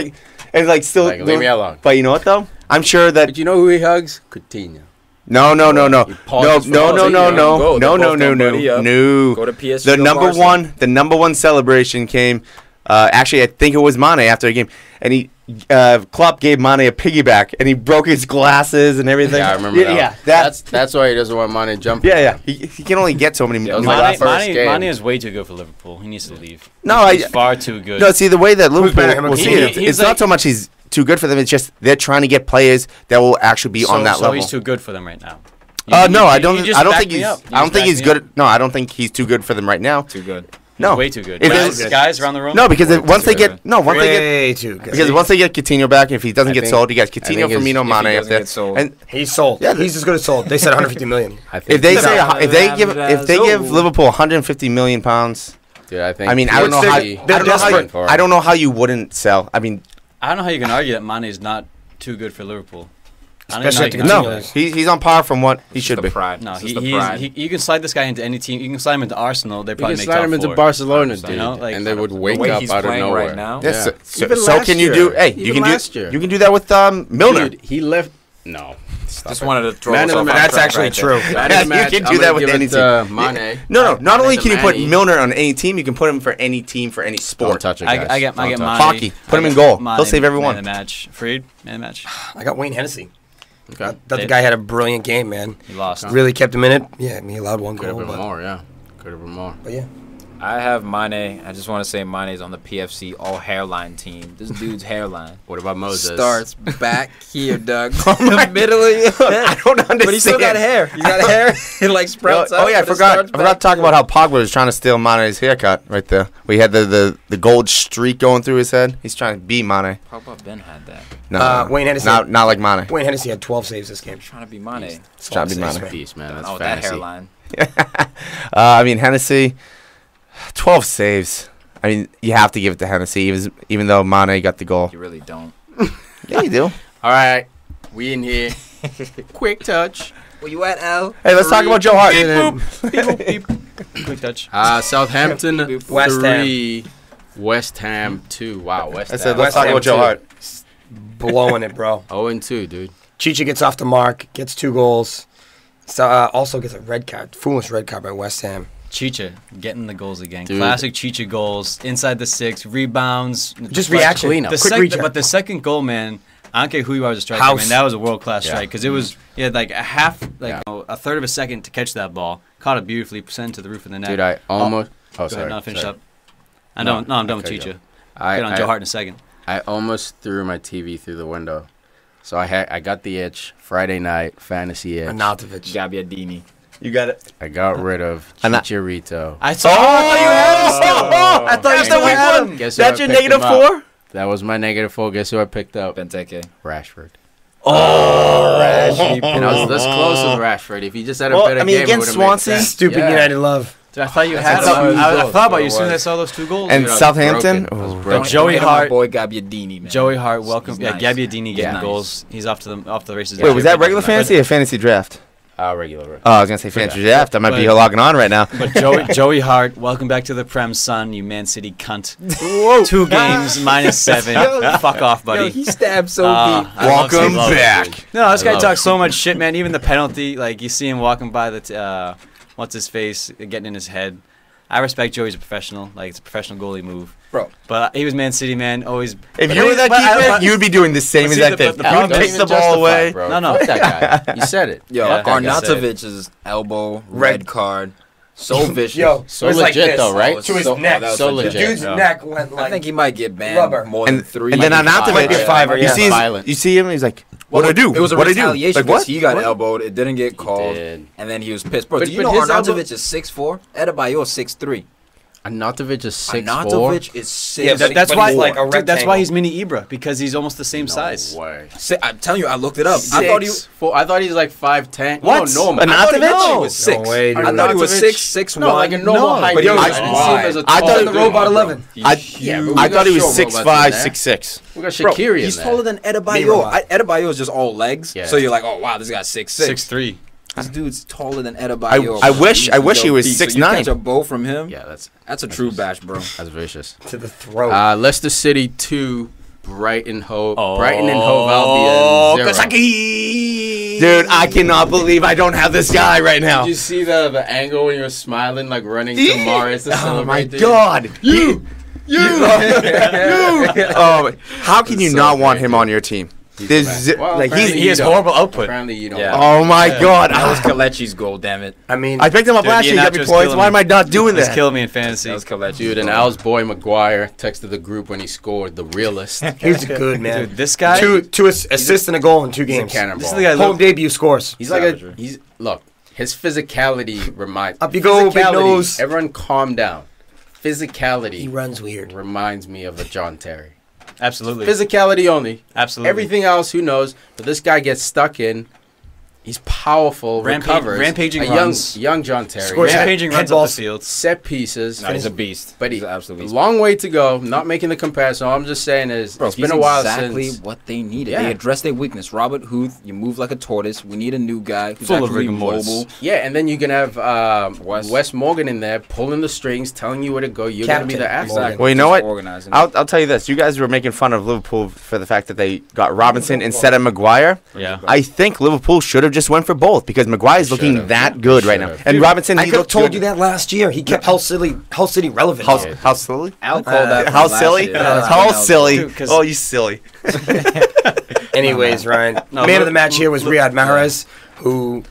still. Leave me alone. But you know what though? I'm sure that. But you know who he hugs? Coutinho. No. Go to PSG. The number one celebration came. Actually, I think it was Mane after a game, and Klopp gave Mane a piggyback, and he broke his glasses and everything. Yeah, I remember that. Yeah, that's why he doesn't want Mane jumping. Yeah. He can only get so many. Mane is way too good for Liverpool. He needs to leave. He's far too good. No, see the way that Liverpool will see it, it's not so much he's too good for them. It's just they're trying to get players that will actually be on that level. So he's too good for them right now. I don't think he's good. No, I don't think he's too good for them right now. Too good. No, way too good. Guys around the room. No, because once they get Coutinho back, if he doesn't get sold, you got Coutinho, Firmino, Mane up there, and he's sold. Yeah, he's as good as sold. They said 150 million. If they give Liverpool 150 million pounds, dude, I don't know how you wouldn't sell. I mean, I don't know how you can argue that Mane is not too good for Liverpool. He's on par from what he should be. No, you can slide this guy into any team. You can slide him into Arsenal. They probably make top 4. You can slide him into Barcelona, dude, and they would wake up out of nowhere. Right now. Yes, so can you do? Hey, you can do that with Milner. Dude, he left. No. Just wanted to throw that's actually true. You can do that with any team. Mane. No. Not only can you put Milner on any team, you can put him for any team for any sport. Don't touch it, guys. I get Mane. Hockey. Put him in goal. He'll save everyone. Man of the match. Farid, man of the match. I got Wayne Hennessy. Okay. That the guy had a brilliant game, man. He lost. Really kept him in it. Yeah, he allowed one goal. Could have been more, yeah. Could have been more. But yeah. I have Mane. I just want to say Mane's on the PFC all hairline team. This dude's hairline. What about Moses? Starts back here, Doug. In the middle of you. I don't understand. But he still got hair. He's got hair. It like sprouts out. Oh yeah, I forgot to talk about how Pogba was trying to steal Mane's haircut right there. We had the gold streak going through his head. He's trying to be Mane. Pogba Ben had that. No, Wayne Hennessy. Not like Mane. Wayne Hennessy had 12 saves this game. He's trying to be Mane. He's trying to be Mane. Piece, man. That's that hairline. I mean Hennessy. 12 saves. I mean, you have to give it to Hennessy, even though Mane got the goal. You really don't. Yeah, you do. All right. We in here. Quick touch. Where you at, Al? Hey, let's talk about Joe Hart. Beep. Quick touch. Southampton West 3. West Ham 2. Wow, West Ham. I said, let's talk about Joe Hart. Blowing it, bro. 0-2, dude. Chicha gets off the mark, gets 2 goals. So, also gets a red card. Foolish red card by West Ham. Chicha getting the goals again. Dude. Classic Chicha goals. Inside the 6. Rebounds. Just reaction. But the second goal, man, I don't care who you are as a striker, man, that was a world-class strike. Because it was, he had like a third of a second to catch that ball. Caught it beautifully, sent it to the roof of the net. Dude, I almost... Go ahead, no, finish up. I'm done with Chicha. Get on Joe Hart in a second. I almost threw my TV through the window. So I got the itch. Friday night, fantasy itch. Arnautovic. Gabbiadini. You got it. I got rid of Chicharito. I saw. You had him. I thought you said we won. That's your -4. That was my -4. Guess who I picked up? Benteke. Rashford. Rashford. And I was this close with Rashford. If he just had a better game, against Swansea, stupid United love. Dude, I thought you had him. I thought about you as soon as I saw those 2 goals. And Southampton. Joey Hart. Boy Gabbiadini, man. Joey Hart, welcome. Yeah, Gabbiadini getting goals. He's off to the races. Wait, was that regular fantasy or fantasy draft? Regular. Oh, I was gonna say fantasy draft. I might be logging on right now. But Joey Hart, welcome back to the Prem, son. You Man City cunt. 2 games -7. Fuck off, buddy. Yo, he stabbed so deep. Welcome back. No, this guy talks so much shit, man. Even the penalty, like you see him walking by the what's his face, getting in his head. I respect Joey as a professional. Like, it's a professional goalie move. Bro. But he was Man City, man. Always. If you were that keeper, you would be doing the same exact thing. You would take the ball away. Bro. No. Fuck that guy. You said it. Yo, Yeah. Arnautovic's elbow, red card. So vicious. Yo, So legit, though, right? To his neck. So legit. Dude's neck went like. I think he might get banned rubber. more than 3. And then Might be a Arnautovic, fiver, you yeah. see him. He's like, "What do I do? It was a what do I do?" retaliation Like, what? because he got elbowed. It didn't get called. did. And then he was pissed. Bro, But- do you but know his elbow- Arnautovic is 6'4"? Adebayo is 6'3". Arnautovic is 6'4". Arnautovic is 6'4". Yeah, That's but why, he's like a dude, that's why rectangle. he's mini Ibra, because he's almost the same size. Way. I'm telling you, I looked it up. I thought he was like 5'10". What? No, normal. Arnautovic? He was 6. No way, dude. I thought he was Arnautovic- 6'1". No, like a normal height. but he dude. was I didn't see him wide. as a I tall thought dude. the robot 11. I thought he was Short robots in 6'5", there. 6'6". We got Bro, Shaqiri in he's there. taller than Adebayo. Adebayo is just all legs. Yeah. So you're like, oh, wow, this guy's 6'6". 6'3". This dude's taller than Adebayo. I wish he was So 6'9". you catch a bow from him? Yeah, That's a true bash, bro. that's vicious. To the throat. Leicester City 2, Brighton and Hove Oh. Albion 0. Dude, I cannot believe I don't have this guy right now. Did you see the angle when you were smiling, like running to Morris to Oh celebrate? my dude? God! You! Oh, how can you So not want great, him on your team? There's Well, like apparently He has you don't. horrible output. Apparently you don't. Yeah. Oh my God! That was Kalechi's goal, damn it. I mean, I picked him up Dude, last year. He got me Iheanacho's points. killing Why me. am I not doing Just that? killed me in fantasy. That was Kalechi's Dude, and goal. Al's boy Maguire texted the group when he scored, the realist. he was good, man. Dude, this guy. Two assists and a goal in 2 He's a games. cannonball. This is the guy. Home debut scores. He's like Savagery. look, his physicality reminds. Up you go, big physicality- nose. Everyone calm down. Physicality He runs weird. reminds me of a John Terry. Absolutely. Physicality only. Absolutely. Everything else, who knows? But this guy gets stuck in. He's powerful, recovers. Rampaging a runs. young John Terry. Scores Yeah. Rampaging head runs up balls. the field. Set pieces. No, he's a beast. But he's he, an absolute beast. long way to go. Not making the comparison. All I'm just saying is Bro, it's been he's a while exactly since. what they needed. Yeah. They addressed their weakness. Robert Huth, you move like a tortoise. We need a new guy who's Full of actually rigor mortis. mobile. Yeah, and then you can have Wes. Wes Morgan in there pulling the strings, telling you where to go. You're going to be the Captain. athlete. Well, you know Just what? organizing. I'll tell you this. You guys were making fun of Liverpool for the fact that they got Robinson instead of Maguire. Yeah. I think Liverpool should have just went for both because Maguire's looking Should've. that good right now. Should've. And Robinson, I he could have looked told good. you that last year. He kept Hull City relevant. How silly? Al called that. How from last silly? year. How silly? Dude, 'cause- Oh, you silly. Anyways, Ryan, No, man of the match here was Riyad Mahrez, who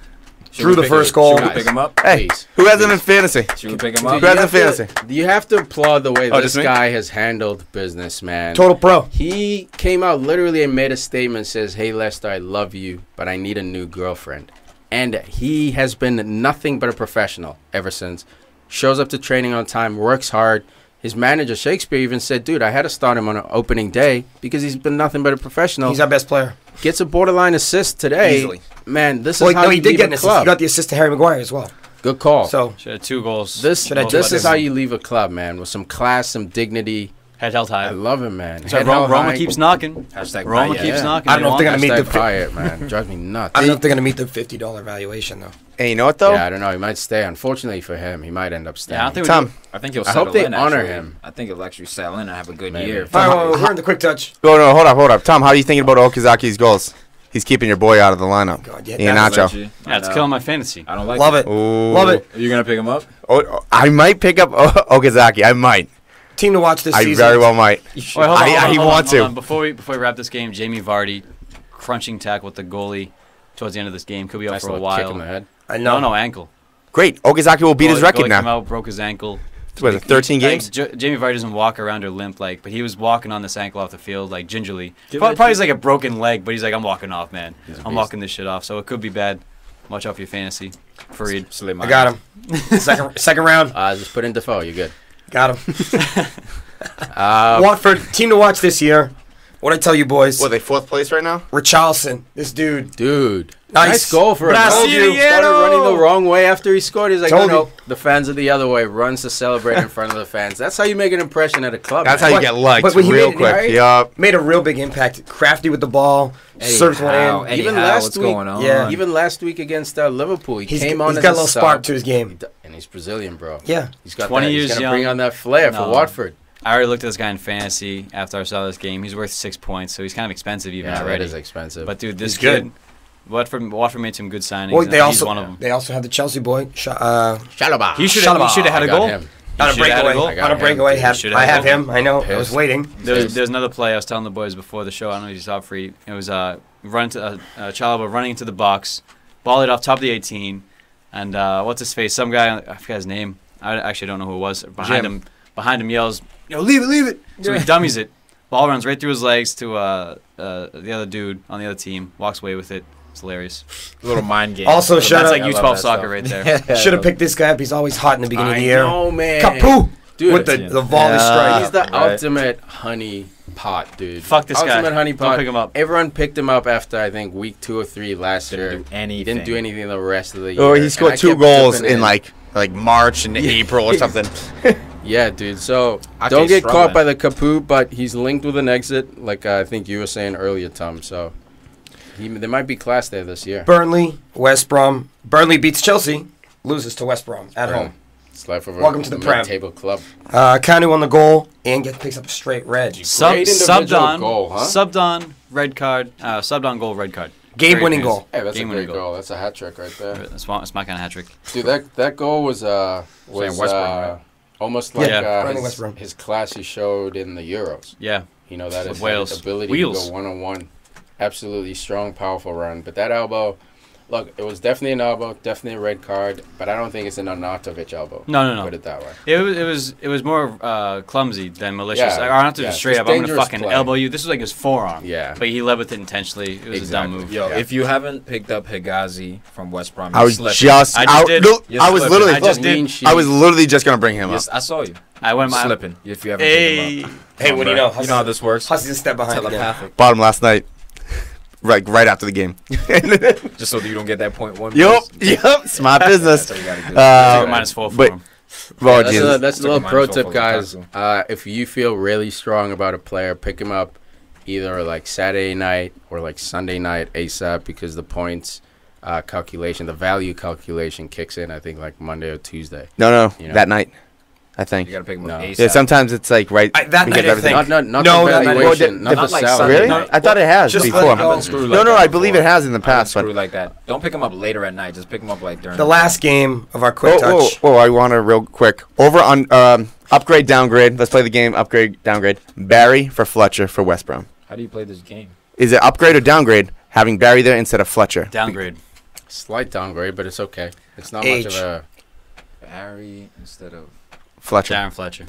drew the pick first it? goal. Should we pick him up? Hey, Please. who has him in fantasy? Should we pick him Who up? has him in fantasy? You have to applaud the way Oh, this just me? guy has handled business, man. Total pro. He came out literally and made a statement, says, "Hey, Lester, I love you, but I need a new girlfriend." And he has been nothing but a professional ever since. Shows up to training on time, works hard. His manager, Shakespeare, even said, dude, I had to start him on an opening day because he's been nothing but a professional. He's our best player. Gets a borderline assist today. Easily. Man, this Well, is how no, he you did leave get a an assist. club. He got the assist to Harry Maguire as well. Good call. So Should have 2 goals. this Should I do this that? is how you leave a club, man, with some class, some dignity. Head held I high. love him, man. So Head held Roma high. keeps knocking. Hashtag Roma not yet. keeps Yeah. knocking. I don't know if they're gonna meet Hashtag the quiet, man. Drives me nuts. I don't know if they're gonna meet the $50 valuation though. And you know what, though? Yeah, I don't know. He might stay. Unfortunately for him, he might end up staying. Yeah, I don't think Tom, I think he'll I settle hope they in, honor actually. him. I think he'll actually settle in and have a good Maybe. year. All right, we're in the quick touch. oh, no, hold up. Tom, how are you thinking about Okazaki's goals? He's keeping your boy out of the lineup. God, yeah, Iheanacho. Yeah, it's killing my fantasy. I don't like Love it. Ooh. Love it. Are you going to pick him up? Oh, I might pick up Okazaki. I might. Team to watch this I season. very well might. Wait, hold on, I want to. Before we wrap this game, Jamie Vardy crunching tackle with the goalie towards the end of this game. Could be out Nice for a little kick in while. the head. I know. No, ankle. Great. Okazaki will beat his record Goalie now. Came out, broke his ankle. What is it, 13 Like, games? Jamie Vardy doesn't walk around or limp but he was walking on this ankle off the field like gingerly. Give Probably it- he's like a broken leg, but he's like, I'm walking off, man. He's a I'm beast. walking this shit off. So it could be bad. Watch out for your fantasy. Farid. I got him. second round. Just put in Defoe. You're good. Got him. Watford team to watch this year. What I tell you, boys? What, are they 4th place right now? Richarlison, this dude. Nice goal for him. Started running the wrong way after he scored. He's like, no, the fans are the other way. Runs to celebrate in front of the fans. That's how you make an impression at a club. That's how you get liked real quick. Right? Yup. Made a real big impact. Crafty with the ball. Circling in. Even last week, even last week against Liverpool, he came on. He's got a little spark to his game. And he's Brazilian, bro. Yeah. He's got 20 that. years He's young. bring on that flair for Watford. I already looked at this guy in fantasy after I saw this game. He's worth 6 points, so he's kind of expensive even already. That is expensive. But dude, this kid, Watford made some good signings. Well, He's one of them. They also have the Chelsea boy, Chalobah. He should have had a goal. On a breakaway. I have him. I know. I was waiting. There's another play I was telling the boys before the show. I don't know if you saw Farid. It was Chalobah running into the box, ball it off top of the 18, and what's his face? Some guy, I forgot his name. I actually don't know who it was. Behind him yells, leave it. So he dummies it. Ball runs right through his legs to the other dude on the other team. Walks away with it. It's hilarious. A little mind game. Also, that's like U12 soccer right there. Should have picked this guy up. He's always hot in the beginning of the year. Oh man, Capu! Dude, with the volley strike. He's the ultimate honey pot, dude. Fuck this guy. Ultimate honey pot. Don't pick him up. Everyone picked him up after, I think, week 2 or 3 last year. He didn't do anything the rest of the year. Oh, he scored 2 goals in like March and April or something. Yeah, dude. So don't get caught by the Capu, but he's linked with an exit, like I think you were saying earlier, Tom. So there might be class there this year. Burnley, West Brom. Burnley beats Chelsea, loses to West Brom at home. It's life of Welcome to the Prem. Table club. Coutinho on the goal and picks up a straight red. Subbed on, red card. Subbed on goal, red card. Game-winning goal. Hey, that's a great goal. That's a hat trick right there. That's my kind of hat trick. Dude, that goal was West Brom, right? Almost like his class he showed in the Euros. Yeah. You know, that is Wales. ability to go one-on-one. Absolutely strong, powerful run. But that elbow, look, it was definitely an elbow, definitely a red card, but I don't think it's an Arnautovic elbow. No. Put it that way. It was more clumsy than malicious. Yeah, Arnautovic straight up, I'm going to fucking play. elbow you. This was like his forearm. Yeah. But he led with it intentionally. It was a dumb move. Yo, if you haven't picked up Higazi from West Brom, I was literally just going to bring him up. I saw you. I went slipping. If you haven't picked him up. Hey, what do you know? You know how this works. Hussey's a step behind. Telepathic. Bought him last night. Right after the game. Just so that you don't get that 0.1. Yep. It's my business. -4 for him. That's a little pro tip, guys. If you feel really strong about a player, pick him up either like Saturday night or like Sunday night ASAP, because the points calculation, the value calculation kicks in, I think, like Monday or Tuesday. No, that night. I think. You gotta pick him up ASAP. Yeah, sometimes it's like that night, I think. Not the valuation, not the salary. Really? I thought it has before. No, I believe it has in the past. Screw like that. Don't pick him up later at night. Just pick him up like during the last game of our quick touch. I want to real quick. Over on upgrade, downgrade. Let's play the game. Upgrade, downgrade. Barry for Fletcher for West Brom. How do you play this game? Is it upgrade or downgrade having Barry there instead of Fletcher? Downgrade. Slight downgrade, but it's okay. It's not much of a Barry instead of Fletcher. Darren Fletcher.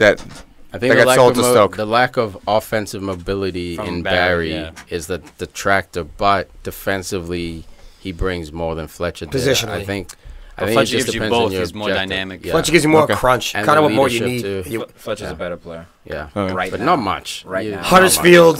I think the lack of offensive mobility in Barry is the detractor, but defensively he brings more than Fletcher did. Positionally. I think Fletcher gives you both. He's more dynamic. Yeah. Fletcher gives you more crunch. Kind of what more you need. Fletcher's a better player. Yeah. Right but now. not much. Right now. Huddersfield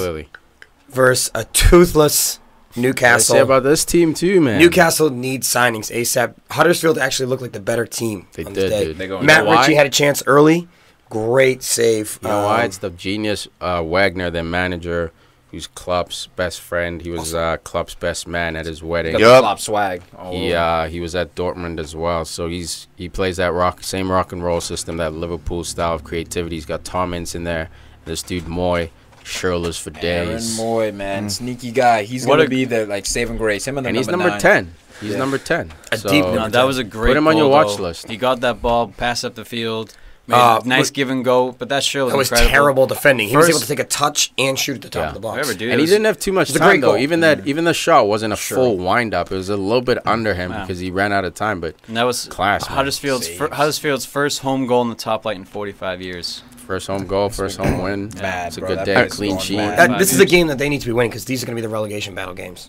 versus a toothless Newcastle. I say about this team too, man. Newcastle needs signings ASAP. Huddersfield actually looked like the better team. They did. Matt Ritchie had a chance early. Great save. You know why? It's the genius Wagner, their manager, who's Klopp's best friend. He was Klopp's best man at his wedding. Klopp swag. He was at Dortmund as well. So he plays that same rock and roll system, that Liverpool style of creativity. He's got Tom Ince in there. This dude Moy. Shirless for days. Aaron Moy, man, sneaky guy. He's gonna be the saving grace. Him and he's number 10. He's number 10. A deep number 10. That was a great. Put him on your watch list. He got that ball, pass up the field, made a nice give and go. But that was incredible. Terrible defending. He was able to take a touch and shoot at the top of the box. And he didn't have too much time though. Even the shot wasn't a full wind up. It was a little bit under him because he ran out of time. But that was class. Huddersfield's first home goal in the top flight in 45 years. First home goal, first home win. It's a good day. Clean sheet. This is a game that they need to be winning because these are going to be the relegation battle games.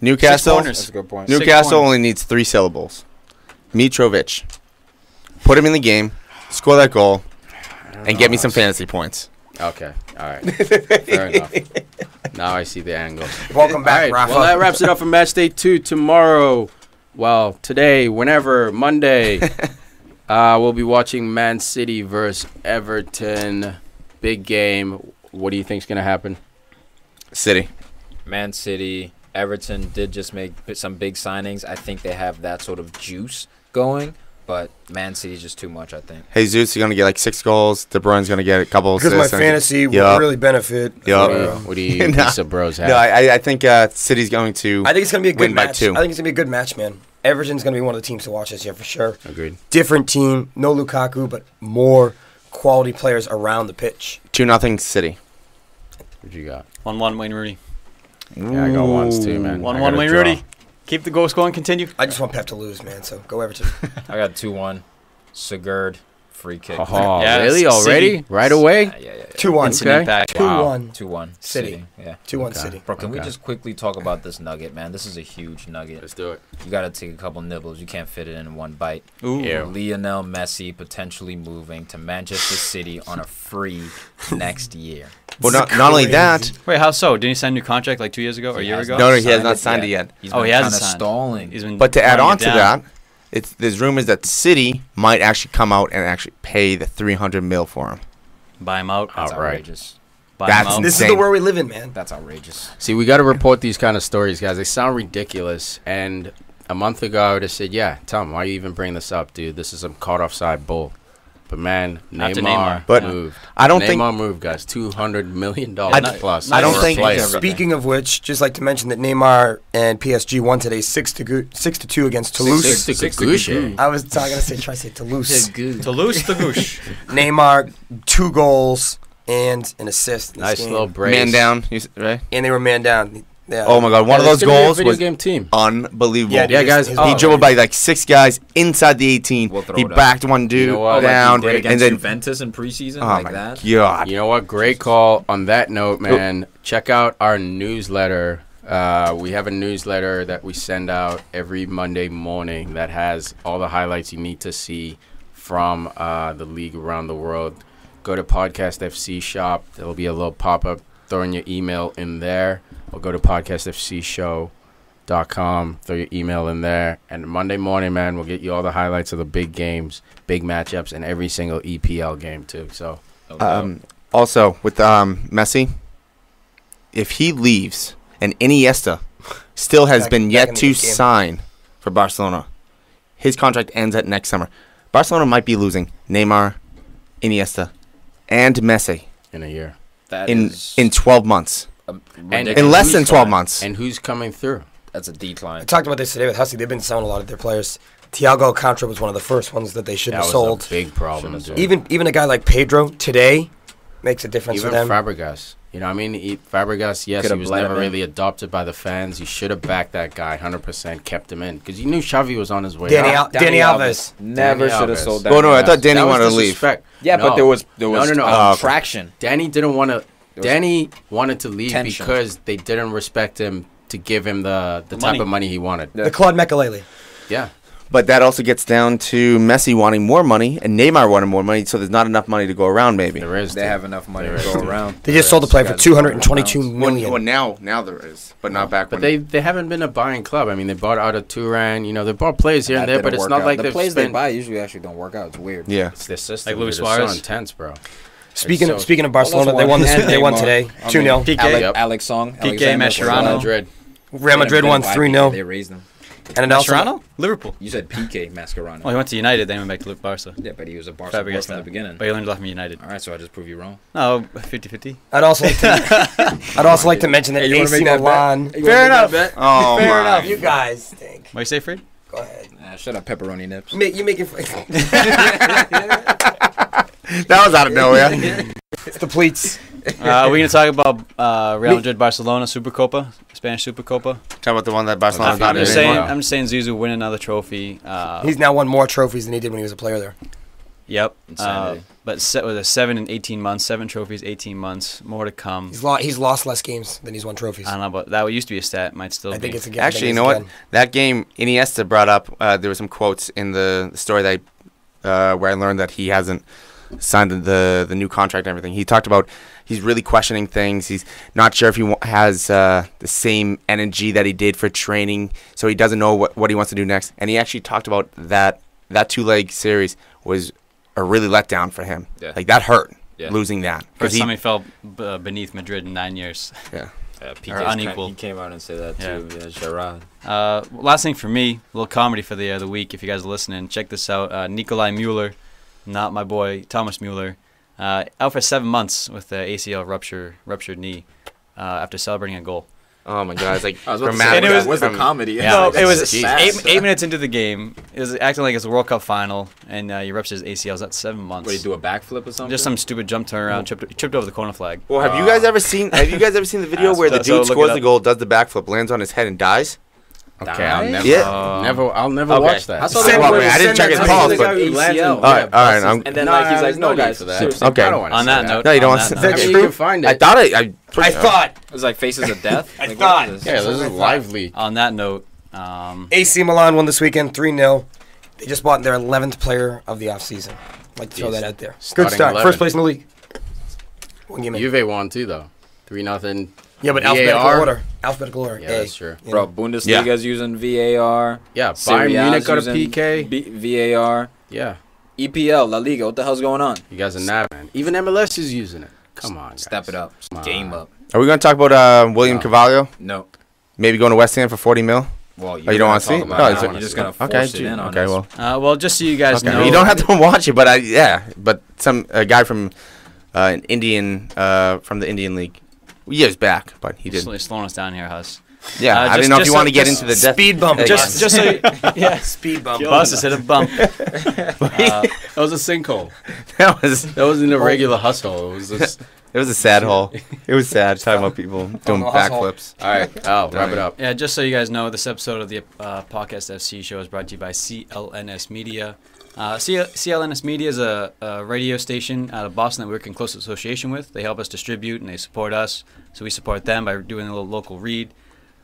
Newcastle. That's a good point. Newcastle only needs 3 syllables. Mitrovic. Put him in the game, score that goal, and get me some fantasy points. Okay. All right. Fair enough. Now I see the angle. Welcome back, Rafa. Well, that wraps it up for match day 2. Tomorrow, well, today, whenever, Monday, we'll be watching Man City versus Everton. Big game. What do you think's going to happen? City. Man City. Everton did just make some big signings. I think they have that sort of juice going, but Man City is just too much, I think. Jesus is going to get like 6 goals. De Bruyne's going to get a couple because assists. My fantasy will really benefit. What do you piece of bros have? No, I think City's going to I think it's going to be a good match. 2. I think it's going to be a good match, man. Everton's going to be one of the teams to watch this year for sure. Agreed. Different team. No Lukaku, but more quality players around the pitch. 2-0 City. What you got? 1-1 Wayne Rooney. Yeah, I got ones too, man. 1-1 Wayne Rooney. Keep the goal scoring. Continue. I just want Pep to lose, man. So go Everton. I got 2-1. Sigurd, free kick. Oh, yes, really? Already? City. Right away? Yeah. 2-1. Instant Okay. impact. 2-1. 2-1. City. Yeah. 2-1 Okay. City. Bro, can we just quickly talk about this nugget, man? This is a huge nugget. Let's do it. You got to take a couple nibbles. You can't fit it in one bite. Ooh. Yeah. Lionel Messi potentially moving to Manchester City on a free next year. Well, not only that. Wait, how so? Didn't he sign a new contract like 2 years ago or a year ago? No, he has not signed it yet. He's Oh, he been hasn't kinda signed. stalling. He's been But to add running on it to down. that, there's rumors that City might actually come out and actually pay the 300 mil for him. Buy him out. That's Outright. outrageous. Buy That's him out. This is insane. the world we live in, man. That's outrageous. See, we got to report these kind of stories, guys. They sound ridiculous. And a month ago, I would have said, yeah, Tom, why you even bring this up, dude? This is some caught offside bull. But, man, After Neymar But moved. I don't think. Neymar moved, guys. $200 million plus. I don't for a think- player. Speaking of which, just like to mention that Neymar and PSG won today 6-2 against Toulouse. Six to Gouche. I was going to say Toulouse. Toulouse the Goosh. Neymar, 2 goals and an assist. In this Nice game. little brace. Man down, right? And they were man down. Yeah. Oh my God! One of Yeah, those it's gonna be a goals video was game team. unbelievable. Yeah, Yeah, guys. his- Oh, He dribbled by like 6 guys inside the 18. We'll throw He it up. backed one dude You know what? down, Like he did and against then Juventus in preseason, oh like my that. God! You know what? Great call. On that note, man, check out our newsletter. We have a newsletter that we send out every Monday morning that has all the highlights you need to see from the league around the world. Go to Podcast FC shop. There'll be a little pop-up throwing your email in there. Or go to podcastfcshow.com, throw your email in there. And Monday morning, man, we'll get you all the highlights of the big games, big matchups, and every single EPL game, too. So, Also with Messi, if he leaves and Iniesta still has been Back yet in to the game. sign for Barcelona, his contract ends at next summer. Barcelona might be losing Neymar, Iniesta, and Messi in a year. that in is 12 months. ridiculous. In less than who's 12 coming? months. And who's coming through? That's a I decline. talked about this today with Hussey. They've been selling a lot of their players. Thiago Alcantara was one of the first ones that they should That have was sold. a big problem. Should've Dude. Even a guy like Pedro today makes a difference Even for them. Fabregas. You know what I mean? Fabregas, yes, Could've he was bled never him in. really adopted by the fans. You should have backed that guy 100%, kept him in. Because you knew Xavi was on his way out. Danny Alves. Never Danny should have Alves. sold that. Oh no, I thought That Danny was wanted to leave. disrespect. Yeah, No. but there was No. Okay. traction. Danny didn't want to. was Danny wanted to leave tension. because they didn't respect him to give him the type money. of money he wanted. Yeah. The Claude Makelele. Yeah. But that also gets down to Messi wanting more money and Neymar wanting more money, so there's not enough money to go around. Maybe. There is. They dude. have enough money There to is, go dude. around. They just sold the player for 222 Well, million. now there is, but not back But when. they haven't been a buying club. I mean, they bought out of Turan. You know, they bought players here and there, but it's not like the they've plays spent. they buy usually actually don't work out. It's weird. Yeah. It's their system. Like Luis dude. It's Suarez. so intense, bro. Speaking so- of Barcelona, they won this. And They won Neymar. today, I mean, 2-0. PK. Yep. Alex Song. PK Alexander Mascherano. Mascherano. Madrid. Real Madrid won They 3-0. raised them. And it also Mascherano? Liverpool. You said PK Mascherano. Well, he went to United, then he went back to Barca. Yeah, but he was a Barca player Fabregas from the now. beginning. But he only left me United. All right, so I just prove you wrong. No, 50-50. I'd also like to mention that Hey, you wanna AC make that Milan. Fair enough. Oh Fair my. enough. You guys stink. What you say, Farid? Go ahead. Shut up, pepperoni nips. You make it. That was out of nowhere. It's the pleats. We're going to talk about Real Madrid Barcelona Supercopa, Spanish Supercopa. Talk about the one that Barcelona I'm got I'm in. just saying- saying, I'm just saying Zizou win another trophy. He's now won more trophies than he did when he was a player there. Yep. Insanity. But with a 7 in 18 months, 7 trophies, 18 months, more to come. He's lost less games than he's won trophies. I don't know, but that used to be a stat. Might still I be. think it's again. Actually, you know what? That game Iniesta brought up. There were some quotes in the story that where I learned that he hasn't signed the new contract and everything. He talked about he's really questioning things. He's not sure if he has the same energy that he did for training, so he doesn't know what he wants to do next. And he actually talked about that 2-leg series was a really letdown for him. Yeah. Like, that hurt, losing that. First time he fell beneath Madrid in 9 years. Yeah. Or unequal. He came out and said that too. Yeah, Gerard. Last thing for me, a little comedy for the week. If you guys are listening, check this out. Nikolai Mueller, not my boy Thomas Mueller, out for 7 months with the ACL ruptured knee after celebrating a goal. Oh my God! It's like it was a comedy. Yeah, no, it was 8 minutes into the game. It was acting like it's a World Cup final, and he ruptured his ACLs. That's 7 months. What, did he do a backflip or something? Just some stupid jump turnaround. Tripped over the corner flag. Well, have you guys ever seen the video where the dude scores the goal, does the backflip, lands on his head, and dies? Okay, I'll never watch that. I didn't check his pulse, but all right. And then he's like, no guys. Okay. On that note, no, you don't want to. That's true. You can find it. I thought it was like Faces of Death. I thought. Yeah, this is live leak. On that note, AC Milan won this weekend 3-0. They just bought their 11th player of the offseason. I'd like to throw that out there. Good start. 11. First place in the league. One game in. Juve won too, though. 3-0. Yeah, but alphabetical order. Alphabetical order. Yeah, that's true. Bro, Bundesliga's using VAR. Yeah, Bayern Munich got a PK. VAR. Yeah. EPL, La Liga, what the hell's going on? You guys are not, man. Even MLS is using it. Come on, guys. Step it up. Game up. Are we going to talk about William Carvalho? No. Maybe going to West Ham for 40 mil? Well, you don't want to see it? No, you're just going to force it in on us. well, just so you guys know. You don't have to watch it, but a guy from from the Indian League. Years back, but he did. Slowing us down here, Huss. Yeah, I didn't know if you want to get into the speed bump. Just so yeah, speed bump. Bus has hit a bump. That was a sinkhole. That wasn't a regular hustle. It was a sad hole. It was sad talking about people doing backflips. All right, I'll wrap it up. Yeah, just so you guys know, this episode of the Podcast FC show is brought to you by CLNS Media. CLNS Media is a radio station out of Boston that we work in close association with. They help us distribute and they support us, so we support them by doing a little local read.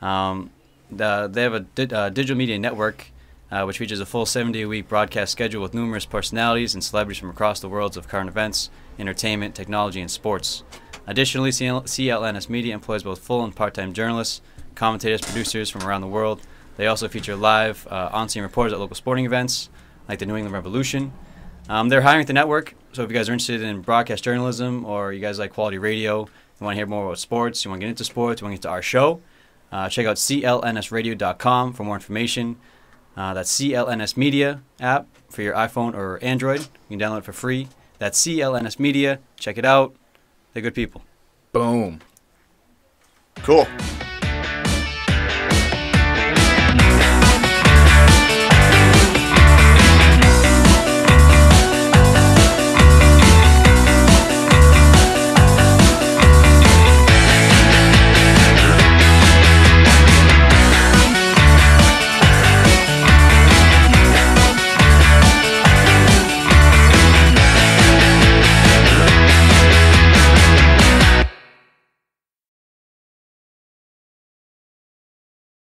They have a digital media network which features a full 7-day-a-week broadcast schedule with numerous personalities and celebrities from across the worlds of current events, entertainment, technology, and sports. Additionally, CLNS Media employs both full and part-time journalists, commentators, producers from around the world. They also feature live on-scene reporters at local sporting events, like the New England Revolution. They're hiring at the network, so if you guys are interested in broadcast journalism or you guys like quality radio, you want to hear more about sports, you want to get into sports, you want to get to our show, check out clnsradio.com for more information. That's CLNS Media app for your iPhone or Android. You can download it for free. That's CLNS Media. Check it out. They're good people. Boom. Cool.